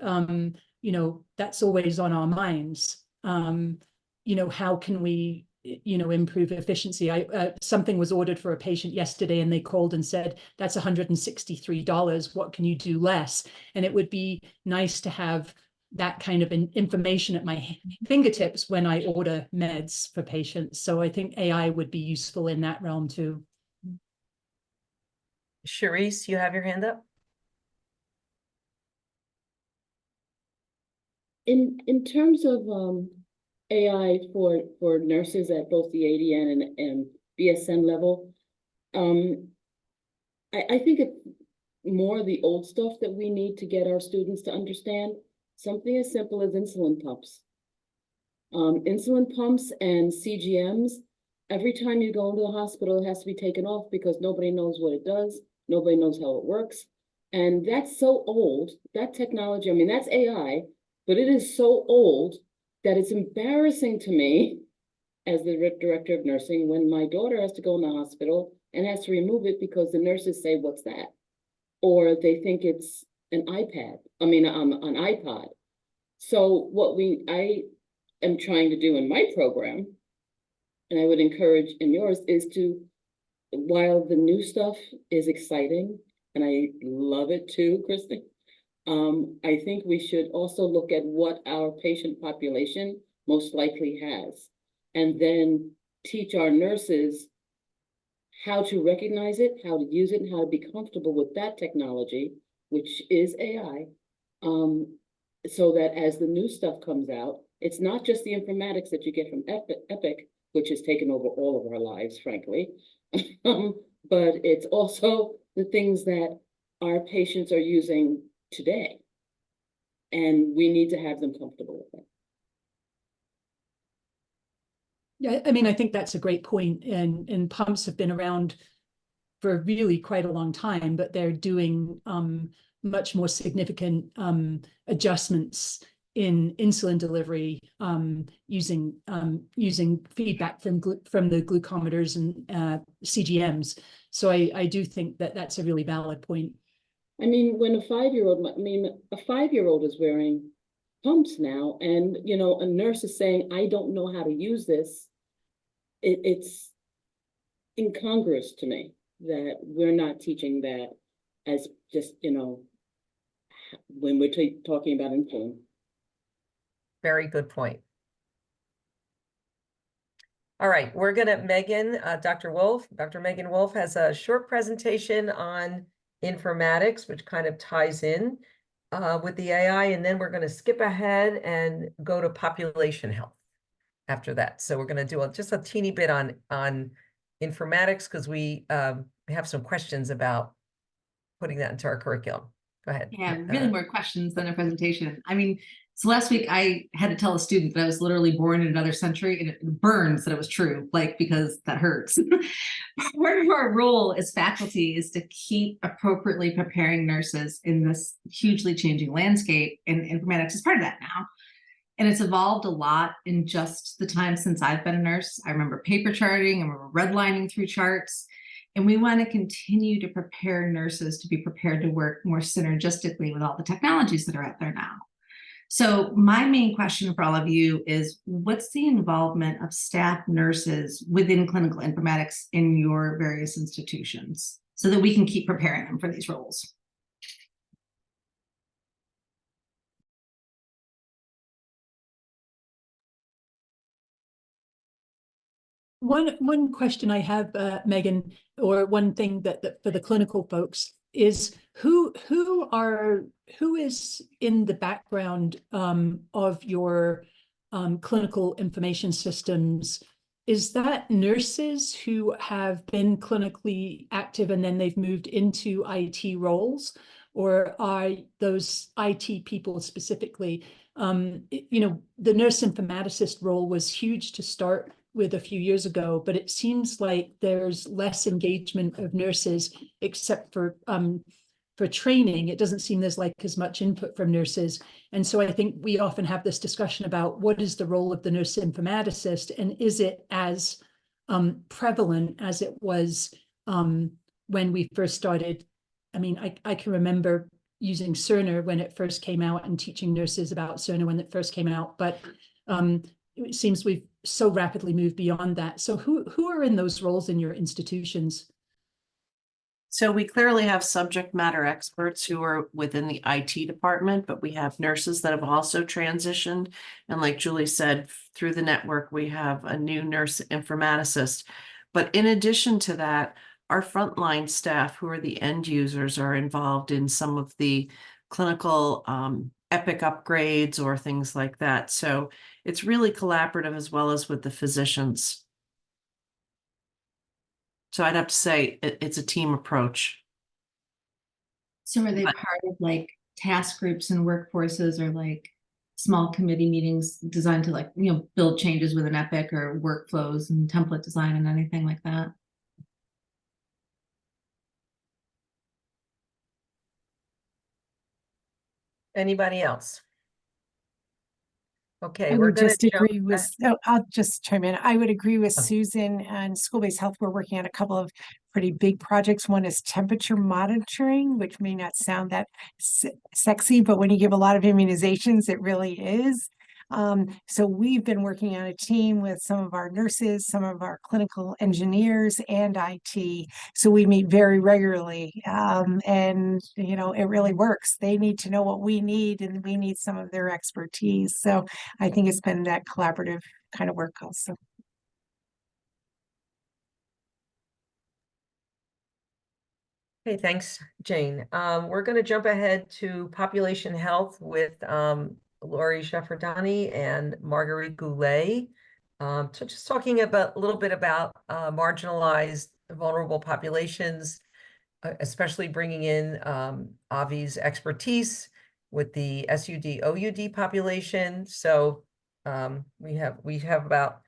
that's always on our minds. How can we improve efficiency? Something was ordered for a patient yesterday, and they called and said, that's $163. What can you do less? And it would be nice to have that kind of information at my fingertips when I order meds for patients. So I think AI would be useful in that realm too. Charisse, you have your hand up? In terms of AI for nurses at both the ADN and BSN level, I think it's more the old stuff that we need to get our students to understand. Something as simple as insulin pumps. Insulin pumps and CGMs, every time you go into the hospital, it has to be taken off because nobody knows what it does. Nobody knows how it works. And that's so old, that technology, I mean, that's AI, but it is so old that it's embarrassing to me as the director of nursing when my daughter has to go in the hospital and has to remove it because the nurses say, what's that? Or they think it's an iPad, an iPod. So what I am trying to do in my program, and I would encourage in yours, is to, while the new stuff is exciting, and I love it too, Kristen, I think we should also look at what our patient population most likely has, and then teach our nurses how to recognize it, how to use it, and how to be comfortable with that technology, which is AI, so that as the new stuff comes out, it's not just the informatics that you get from Epic, which has taken over all of our lives, frankly, but it's also the things that our patients are using today. And we need to have them comfortable with it. Yeah, I mean, I think that's a great point. And pumps have been around for really quite a long time, but they're doing much more significant adjustments in insulin delivery using feedback from the glucometers and CGMs. So I do think that that's a really valid point. I mean, when a 5-year-old is wearing pumps now, and a nurse is saying, I don't know how to use this, it's incongruous to me that we're not teaching that as just, when we're talking about insulin. Very good point. All right, we're gonna, Dr. Megan Wolf has a short presentation on informatics, which kind of ties in with the AI, and then we're gonna skip ahead and go to population health after that. So we're gonna do just a teeny bit on informatics because we have some questions about putting that into our curriculum. Go ahead. Yeah, really more questions than a presentation. I mean, so last week I had to tell a student that I was literally born in another century, and it burns that it was true, because that hurts. Part of our role as faculty is to keep appropriately preparing nurses in this hugely changing landscape, and informatics is part of that now. And it's evolved a lot in just the time since I've been a nurse. I remember paper charting, I remember redlining through charts. And we want to continue to prepare nurses to be prepared to work more synergistically with all the technologies that are out there now. So my main question for all of you is, what's the involvement of staff nurses within clinical informatics in your various institutions so that we can keep preparing them for these roles? One question I have, Megan, or one thing that for the clinical folks is who is in the background of your clinical information systems? Is that nurses who have been clinically active and then they've moved into IT roles, or are those IT people specifically? The nurse informaticist role was huge to start with a few years ago, but it seems like there's less engagement of nurses except for training. It doesn't seem there's as much input from nurses. And so I think we often have this discussion about what is the role of the nurse informaticist, and is it as prevalent as it was when we first started. I mean, I can remember using Cerner when it first came out and teaching nurses about Cerner when it first came out, but it seems we've so rapidly moved beyond that. So who are in those roles in your institutions? So we clearly have subject matter experts who are within the IT department, but we have nurses that have also transitioned. And like Julie said, through the network, we have a new nurse informaticist. But in addition to that, our frontline staff, who are the end users, are involved in some of the clinical Epic upgrades or things like that. So it's really collaborative as well as with the physicians. So I'd have to say it's a team approach. So are they part of like task groups and workforces, or like small committee meetings designed to, like, you know, build changes with an Epic or workflows and template design and anything like that? Anybody else? Okay, I we're would gonna just jump agree with, I'll just chime in. I would agree with Susan and school-based health. We're working on a couple of pretty big projects. One is temperature monitoring, which may not sound that sexy, but when you give a lot of immunizations, it really is. So we've been working on a team with some of our nurses, some of our clinical engineers, and IT. So we meet very regularly, and you know, it really works. They need to know what we need, and we need some of their expertise. So I think it's been that collaborative kind of work also. Okay, thanks, Jane. We're going to jump ahead to population health with Lori Shafardani and Marguerite Goulet. So just talking about a little bit about marginalized, vulnerable populations, especially bringing in Avi's expertise with the SUD-OUD population. So we have about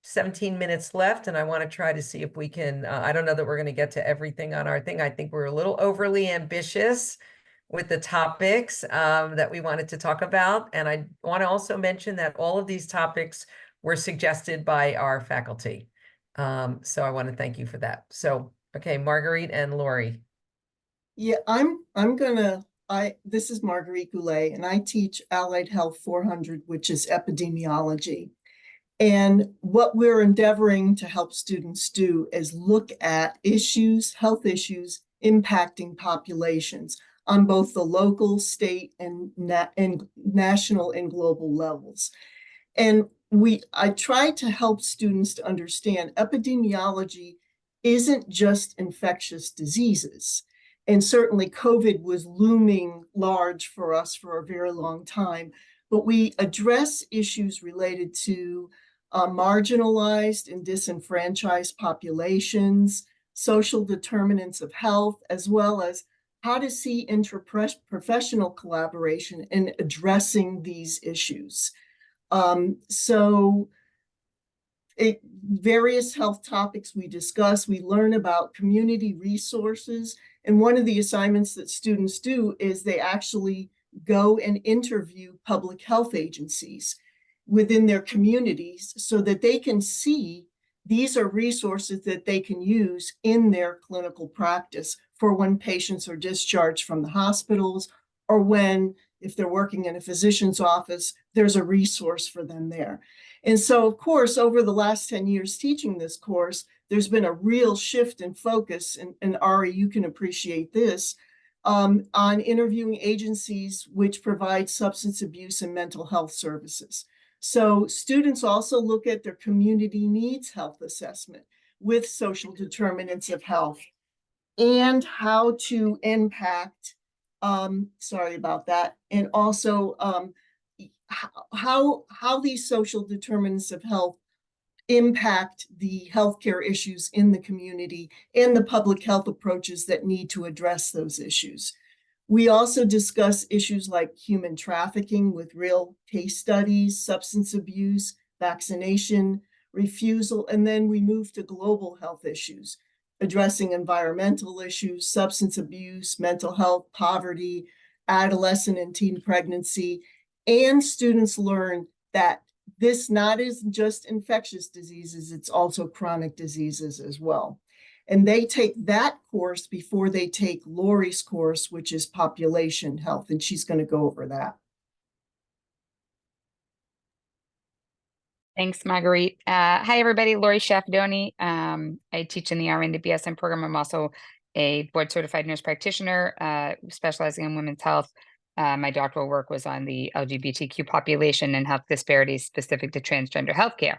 17 minutes left, and I want to try to see if we can, I don't know that we're going to get to everything on our thing. I think we're a little overly ambitious with the topics that we wanted to talk about. And I want to also mention that all of these topics were suggested by our faculty. So I want to thank you for that. So, okay, Marguerite and Lori. Yeah, this is Marguerite Goulet, and I teach Allied Health 400, which is epidemiology. And what we're endeavoring to help students do is look at issues, health issues impacting populations on both the local, state, and national and global levels. And I try to help students to understand epidemiology isn't just infectious diseases. And certainly COVID was looming large for us for a very long time, but we address issues related to marginalized and disenfranchised populations, social determinants of health, as well as how to see interprofessional collaboration in addressing these issues. Various health topics we discuss, we learn about community resources. And one of the assignments that students do is they actually go and interview public health agencies within their communities so that they can see these are resources that they can use in their clinical practice for when patients are discharged from the hospitals, or when, if they're working in a physician's office, there's a resource for them there. And so, of course, over the last 10 years teaching this course, there's been a real shift in focus, and Ari, you can appreciate this, on interviewing agencies which provide substance abuse and mental health services. So students also look at their community needs health assessment with social determinants of health and how to impact, sorry about that, and also how these social determinants of health impact the healthcare issues in the community and the public health approaches that need to address those issues. We also discuss issues like human trafficking with real case studies, substance abuse, vaccination, refusal, and then we move to global health issues, addressing environmental issues, substance abuse, mental health, poverty, adolescent and teen pregnancy. And students learn that this not is just infectious diseases, it's also chronic diseases as well. And they take that course before they take Lori's course, which is population health, and she's going to go over that. Thanks, Marguerite. Hi, everybody. Lori Schaffidoni. I teach in the RN to BSN program. I'm also a board certified nurse practitioner, specializing in women's health. My doctoral work was on the LGBTQ population and health disparities specific to transgender healthcare.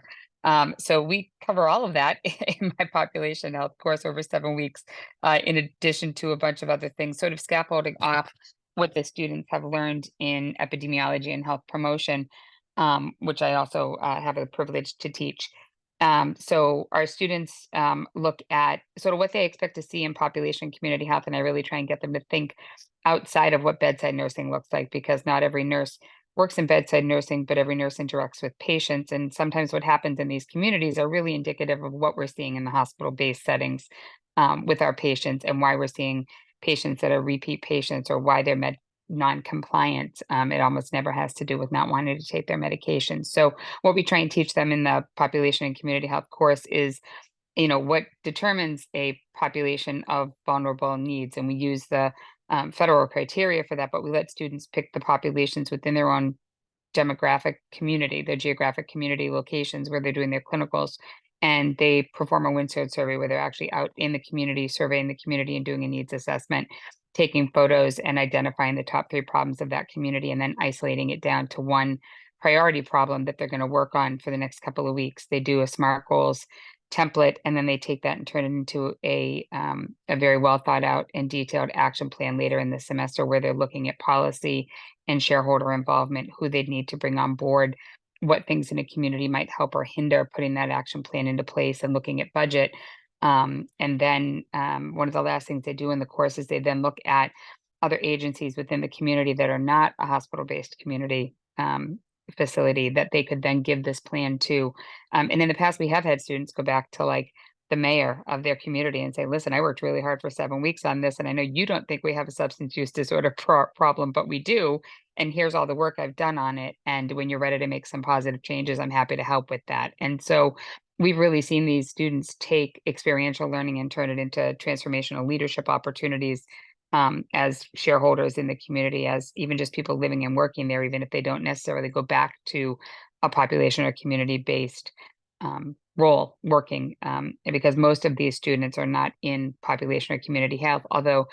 So we cover all of that in my population health course over 7 weeks, in addition to a bunch of other things, sort of scaffolding off what the students have learned in epidemiology and health promotion, which I also have the privilege to teach. So our students look at sort of what they expect to see in population community health, and I really try and get them to think outside of what bedside nursing looks like, because not every nurse works in bedside nursing, but every nurse interacts with patients. And sometimes what happens in these communities are really indicative of what we're seeing in the hospital-based settings with our patients, and why we're seeing patients that are repeat patients, or why they're non-compliant. It almost never has to do with not wanting to take their medications. So what we try and teach them in the population and community health course is, what determines a population of vulnerable needs. And we use the federal criteria for that, but we let students pick the populations within their own demographic community, their geographic community locations where they're doing their clinicals. And they perform a Winsard survey where they're actually out in the community, surveying the community and doing a needs assessment, taking photos and identifying the top 3 problems of that community, and then isolating it down to one priority problem that they're going to work on for the next couple of weeks. They do a SMART goals template, and then they take that and turn it into a very well thought out and detailed action plan later in the semester, where they're looking at policy and shareholder involvement, who they'd need to bring on board, what things in a community might help or hinder putting that action plan into place, and looking at budget. And then one of the last things they do in the course is they then look at other agencies within the community that are not a hospital-based community facility that they could then give this plan to. And in the past, we have had students go back to like the mayor of their community and say, listen, I worked really hard for 7 weeks on this, and I know you don't think we have a substance use disorder problem, but we do. And here's all the work I've done on it. And when you're ready to make some positive changes, I'm happy to help with that. And so we've really seen these students take experiential learning and turn it into transformational leadership opportunities, as shareholders in the community, as even just people living and working there, even if they don't necessarily go back to a population or community-based role working, and because most of these students are not in population or community health, although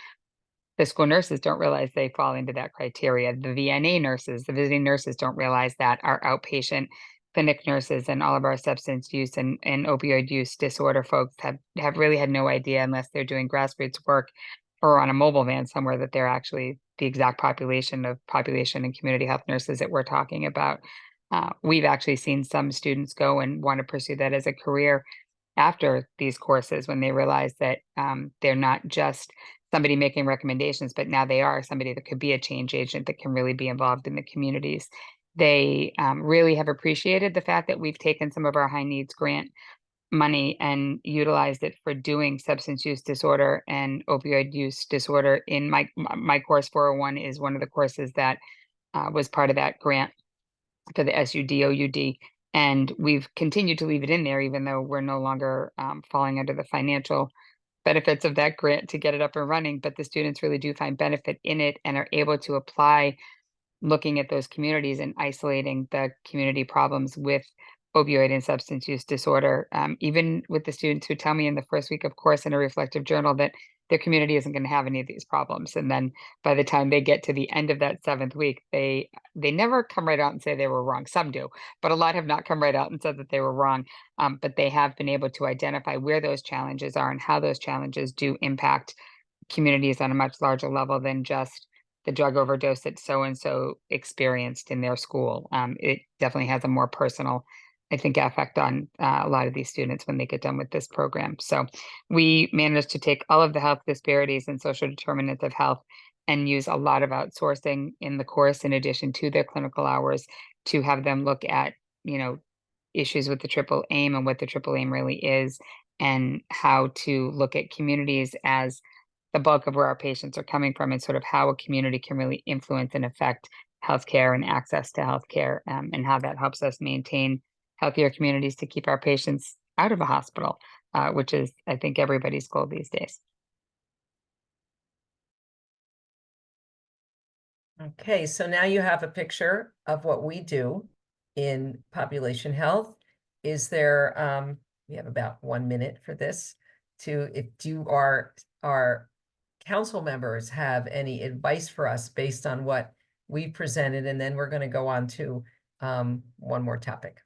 the school nurses don't realize they fall into that criteria. The VNA nurses, the visiting nurses, don't realize that. Our outpatient clinic nurses and all of our substance use and opioid use disorder folks have really had no idea, unless they're doing grassroots work or on a mobile van somewhere, that they're actually the exact population and community health nurses that we're talking about. We've actually seen some students go and want to pursue that as a career after these courses, when they realize that they're not just somebody making recommendations, but now they are somebody that could be a change agent that can really be involved in the communities. They really have appreciated the fact that we've taken some of our high needs grant money and utilized it for doing substance use disorder and opioid use disorder. In my course 401 is one of the courses that was part of that grant for the SUD/OUD. And we've continued to leave it in there, even though we're no longer falling under the financial benefits of that grant to get it up and running. But the students really do find benefit in it and are able to apply looking at those communities and isolating the community problems with opioid and substance use disorder. Even with the students who tell me in the first week of course in a reflective journal that their community isn't going to have any of these problems. And then by the time they get to the end of that 7th week, they never come right out and say they were wrong. Some do, but a lot have not come right out and said that they were wrong. But they have been able to identify where those challenges are and how those challenges do impact communities on a much larger level than just the drug overdose that so-and-so experienced in their school. It definitely has a more personal, I think, effect on a lot of these students when they get done with this program. So we managed to take all of the health disparities and social determinants of health and use a lot of outsourcing in the course, in addition to their clinical hours, to have them look at, issues with the triple aim and what the triple aim really is, and how to look at communities as the bulk of where our patients are coming from, and sort of how a community can really influence and affect healthcare and access to healthcare, and how that helps us maintain healthier communities to keep our patients out of a hospital, which is, I think, everybody's goal these days. Okay, so now you have a picture of what we do in population health. Is there, we have about 1 minute for this, if our council members have any advice for us based on what we presented, and then we're going to go on to one more topic.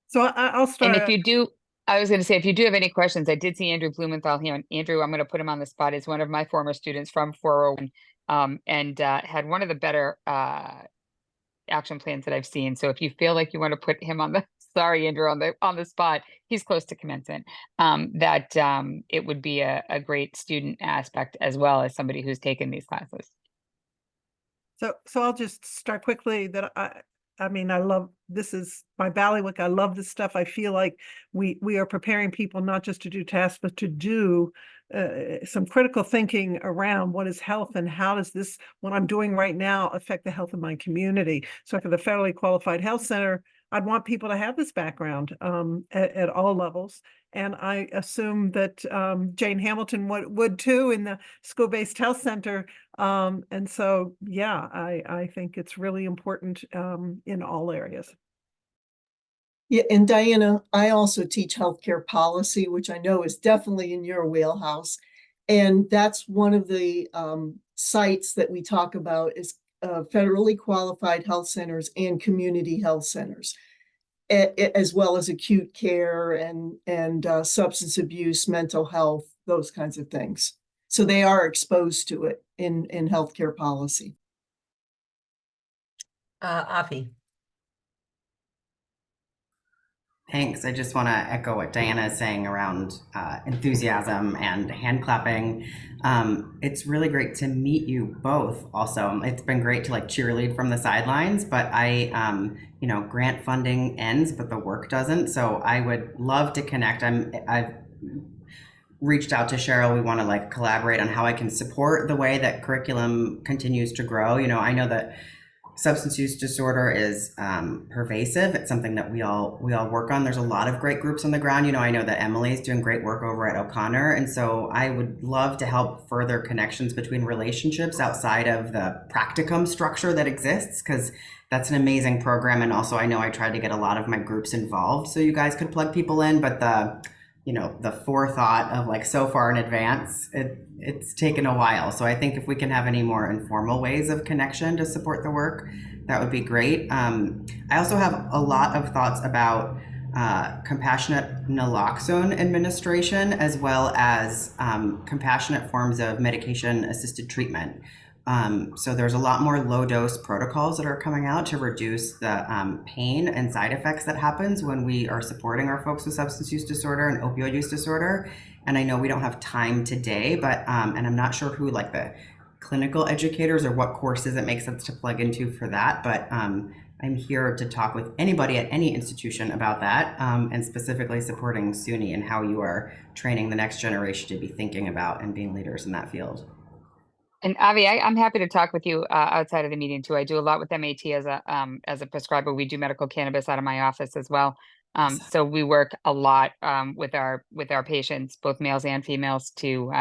So I'll start. And if you do, I was going to say, if you do have any questions, I did see Andrew Blumenthal here. And Andrew, I'm going to put him on the spot. Is one of my former students from 401, and had one of the better action plans that I've seen. So if you feel like you want to put him on the, sorry, Andrew, on the spot, he's close to commencement, it would be a great student aspect as well as somebody who's taken these classes. So I'll just start quickly that I mean, I love, this is my Ballywick. I love this stuff. I feel like we are preparing people not just to do tasks, but to do some critical thinking around what is health and how does this, what I'm doing right now, affect the health of my community. So for the Federally Qualified Health Center, I'd want people to have this background at all levels. And I assume that Jane Hamilton would too in the school-based health center. And so, yeah, I think it's really important in all areas. Yeah, and Diana, I also teach healthcare policy, which I know is definitely in your wheelhouse. And that's one of the sites that we talk about is federally qualified health centers and community health centers, as well as acute care and substance abuse, mental health, those kinds of things. So they are exposed to it in healthcare policy. Afi. Thanks. I just want to echo what Diana is saying around enthusiasm and hand clapping. It's really great to meet you both. Also, it's been great to like cheerlead from the sidelines, but you know, grant funding ends, but the work doesn't. So I would love to connect. I've reached out to Cheryl. We want to like collaborate on how I can support the way that curriculum continues to grow. You know, I know that substance use disorder is pervasive. It's something that we all work on. There's a lot of great groups on the ground. You know, I know that Emily's doing great work over at O'Connor. And so I would love to help further connections between relationships outside of the practicum structure that exists, because that's an amazing program. And also I know I tried to get a lot of my groups involved so you guys could plug people in, but the forethought of like so far in advance, it's taken a while. So I think if we can have any more informal ways of connection to support the work, that would be great. I also have a lot of thoughts about compassionate naloxone administration, as well as compassionate forms of medication-assisted treatment. So there's a lot more low dose protocols that are coming out to reduce the pain and side effects that happens when we are supporting our folks with substance use disorder and opioid use disorder. And I know we don't have time today, but, and I'm not sure who like the clinical educators or what courses it makes sense to plug into for that. But I'm here to talk with anybody at any institution about that, and specifically supporting SUNY and how you are training the next generation to be thinking about and being leaders in that field. And Avi, I'm happy to talk with you outside of the meeting too. I do a lot with MAT as a prescriber. We do medical cannabis out of my office as well. So we work a lot with our patients, both males and females, to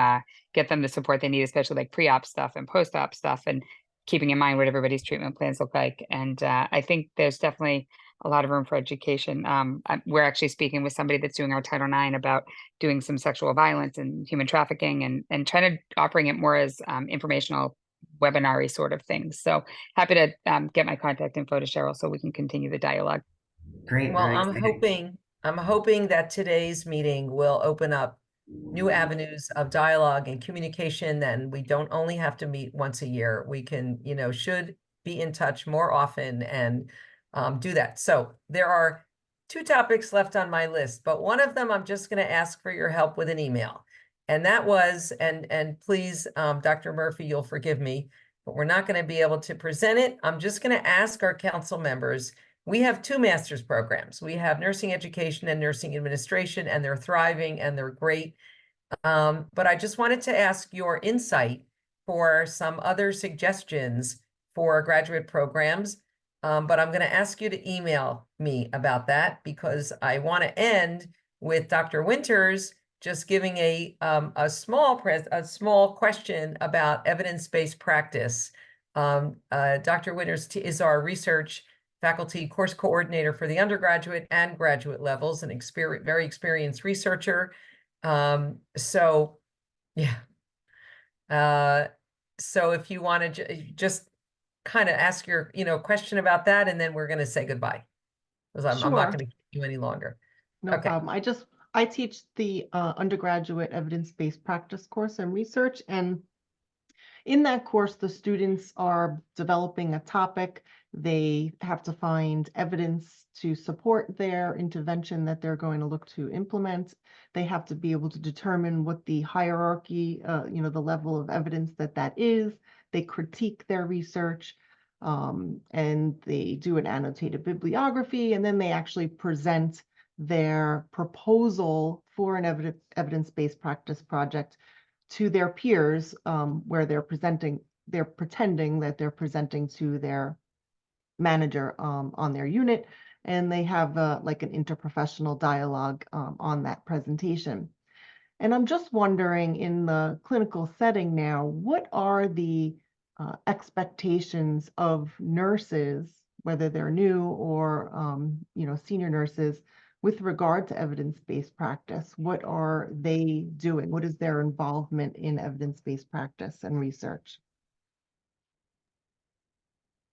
get them the support they need, especially like pre-op stuff and post-op stuff, and keeping in mind what everybody's treatment plans look like. And I think there's definitely a lot of room for education. We're actually speaking with somebody that's doing our Title IX about doing some sexual violence and human trafficking, and trying to offering it more as informational webinar-y sort of things. So happy to get my contact info to Cheryl so we can continue the dialogue. Great. Well, I'm hoping that today's meeting will open up new avenues of dialogue and communication. Then we don't only have to meet once a year. We can, should be in touch more often and do that. So there are 2 topics left on my list, but one of them I'm just going to ask for your help with an email. And that was, and please, Dr. Murphy, you'll forgive me, but we're not going to be able to present it. I'm just going to ask our council members. We have 2 master's programs. We have nursing education and nursing administration, and they're thriving and they're great. But I just wanted to ask your insight for some other suggestions for graduate programs. But I'm going to ask you to email me about that because I want to end with Dr. Winters just giving a small question about evidence-based practice. Dr. Winters is our research faculty course coordinator for the undergraduate and graduate levels, an very experienced researcher. So yeah. So if you want to just kind of ask your, question about that, and then we're going to say goodbye. Because I'm not Sure. going to keep you any longer. No Okay. problem. I teach the undergraduate evidence-based practice course and research. And in that course, the students are developing a topic. They have to find evidence to support their intervention that they're going to look to implement. They have to be able to determine what the hierarchy, the level of evidence that is. They critique their research, and they do an annotated bibliography, and then they actually present their proposal for an evidence-based practice project to their peers, where they're pretending that they're presenting to their manager on their unit, and they have like an interprofessional dialogue on that presentation. And I'm just wondering, in the clinical setting now, what are the expectations of nurses, whether they're new or senior nurses, with regard to evidence-based practice? What are they doing? What is their involvement in evidence-based practice and research?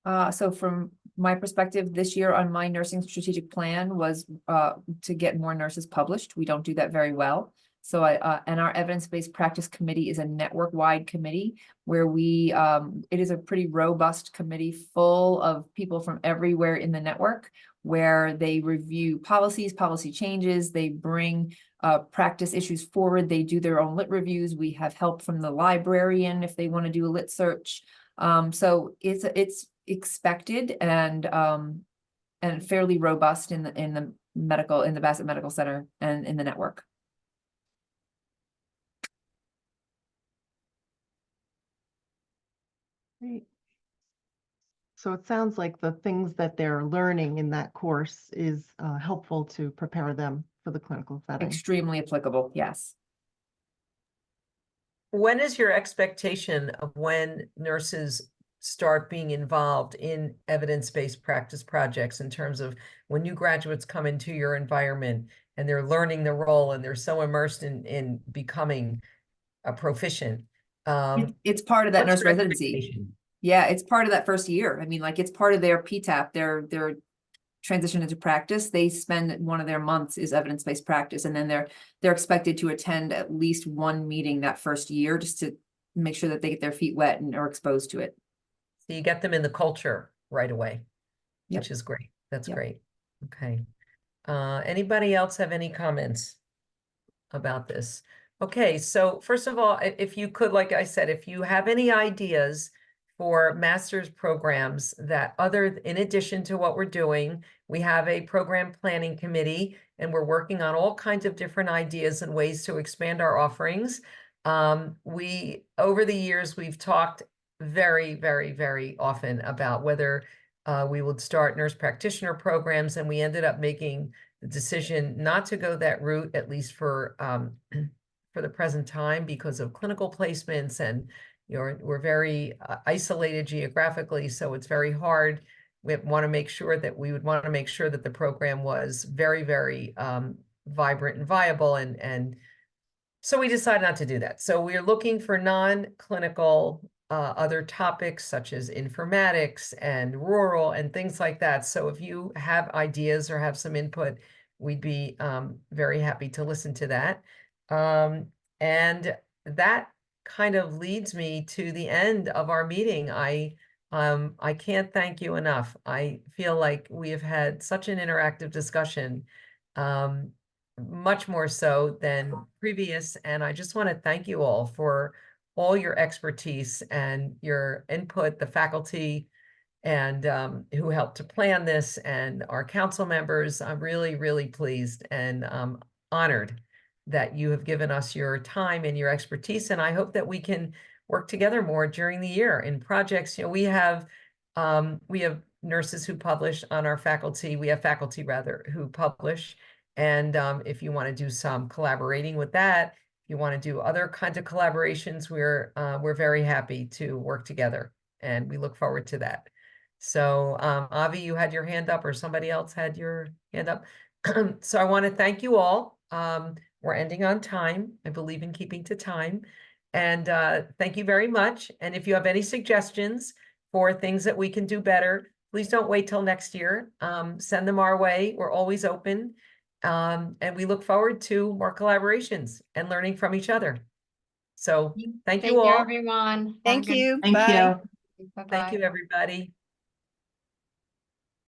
So from my perspective, this year on my nursing strategic plan was to get more nurses published. We don't do that very well. So and our evidence-based practice committee is a network-wide committee where it is a pretty robust committee full of people from everywhere in the network, where they review policies, policy changes, they bring practice issues forward, they do their own lit reviews. We have help from the librarian if they want to do a lit search. So it's expected and fairly robust in the Bassett Medical Center and in the network. Great. So it sounds like the things that they're learning in that course is helpful to prepare them for the clinical setting. Extremely applicable, yes. When is your expectation of when nurses start being involved in evidence-based practice projects, in terms of when new graduates come into your environment and they're learning the role and they're so immersed in becoming a proficient? It's part of that what's nurse your residency. expectation? Yeah, it's part of that first year. I mean, like, it's part of their PTAP, their transition into practice. They spend one of their months is evidence-based practice, and then they're expected to attend at least one meeting that first year just to make sure that they get their feet wet and are exposed to it. So you get them in the culture right away, Yep. which is great. That's Yep. great. Okay. Anybody else have any comments about this? Okay, so first of all, if you could, like I said, if you have any ideas for master's programs that in addition to what we're doing, we have a program planning committee and we're working on all kinds of different ideas and ways to expand our offerings. Over the years, we've talked very, very, very often about whether we would start nurse practitioner programs, and we ended up making the decision not to go that route, at least for the present time, because of clinical placements, and we're very isolated geographically, so it's very hard. We want to make sure that the program was very, very vibrant and viable, and so we decided not to do that. So we're looking for non-clinical other topics such as informatics and rural and things like that. So if you have ideas or have some input, we'd be very happy to listen to that. And that kind of leads me to the end of our meeting. I can't thank you enough. I feel like we have had such an interactive discussion, much more so than previous. And I just want to thank you all for all your expertise and your input, the faculty and who helped to plan this, and our council members. I'm really, really pleased and honored that you have given us your time and your expertise. And I hope that we can work together more during the year in projects. We have We have nurses who publish on our faculty. We have faculty rather who publish. And if you want to do some collaborating with that, if you want to do other kinds of collaborations, we're very happy to work together, and we look forward to that. So Avi, you had your hand up, or somebody else had your hand up. So I want to thank you all. We're ending on time. I believe in keeping to time. And thank you very much. And if you have any suggestions for things that we can do better, please don't wait till next year. Send them our way. We're always open. And we look forward to more collaborations and learning from each other. So thank you all. everyone. Have a Thank good- you. Thank Bye. you. Thank you, everybody.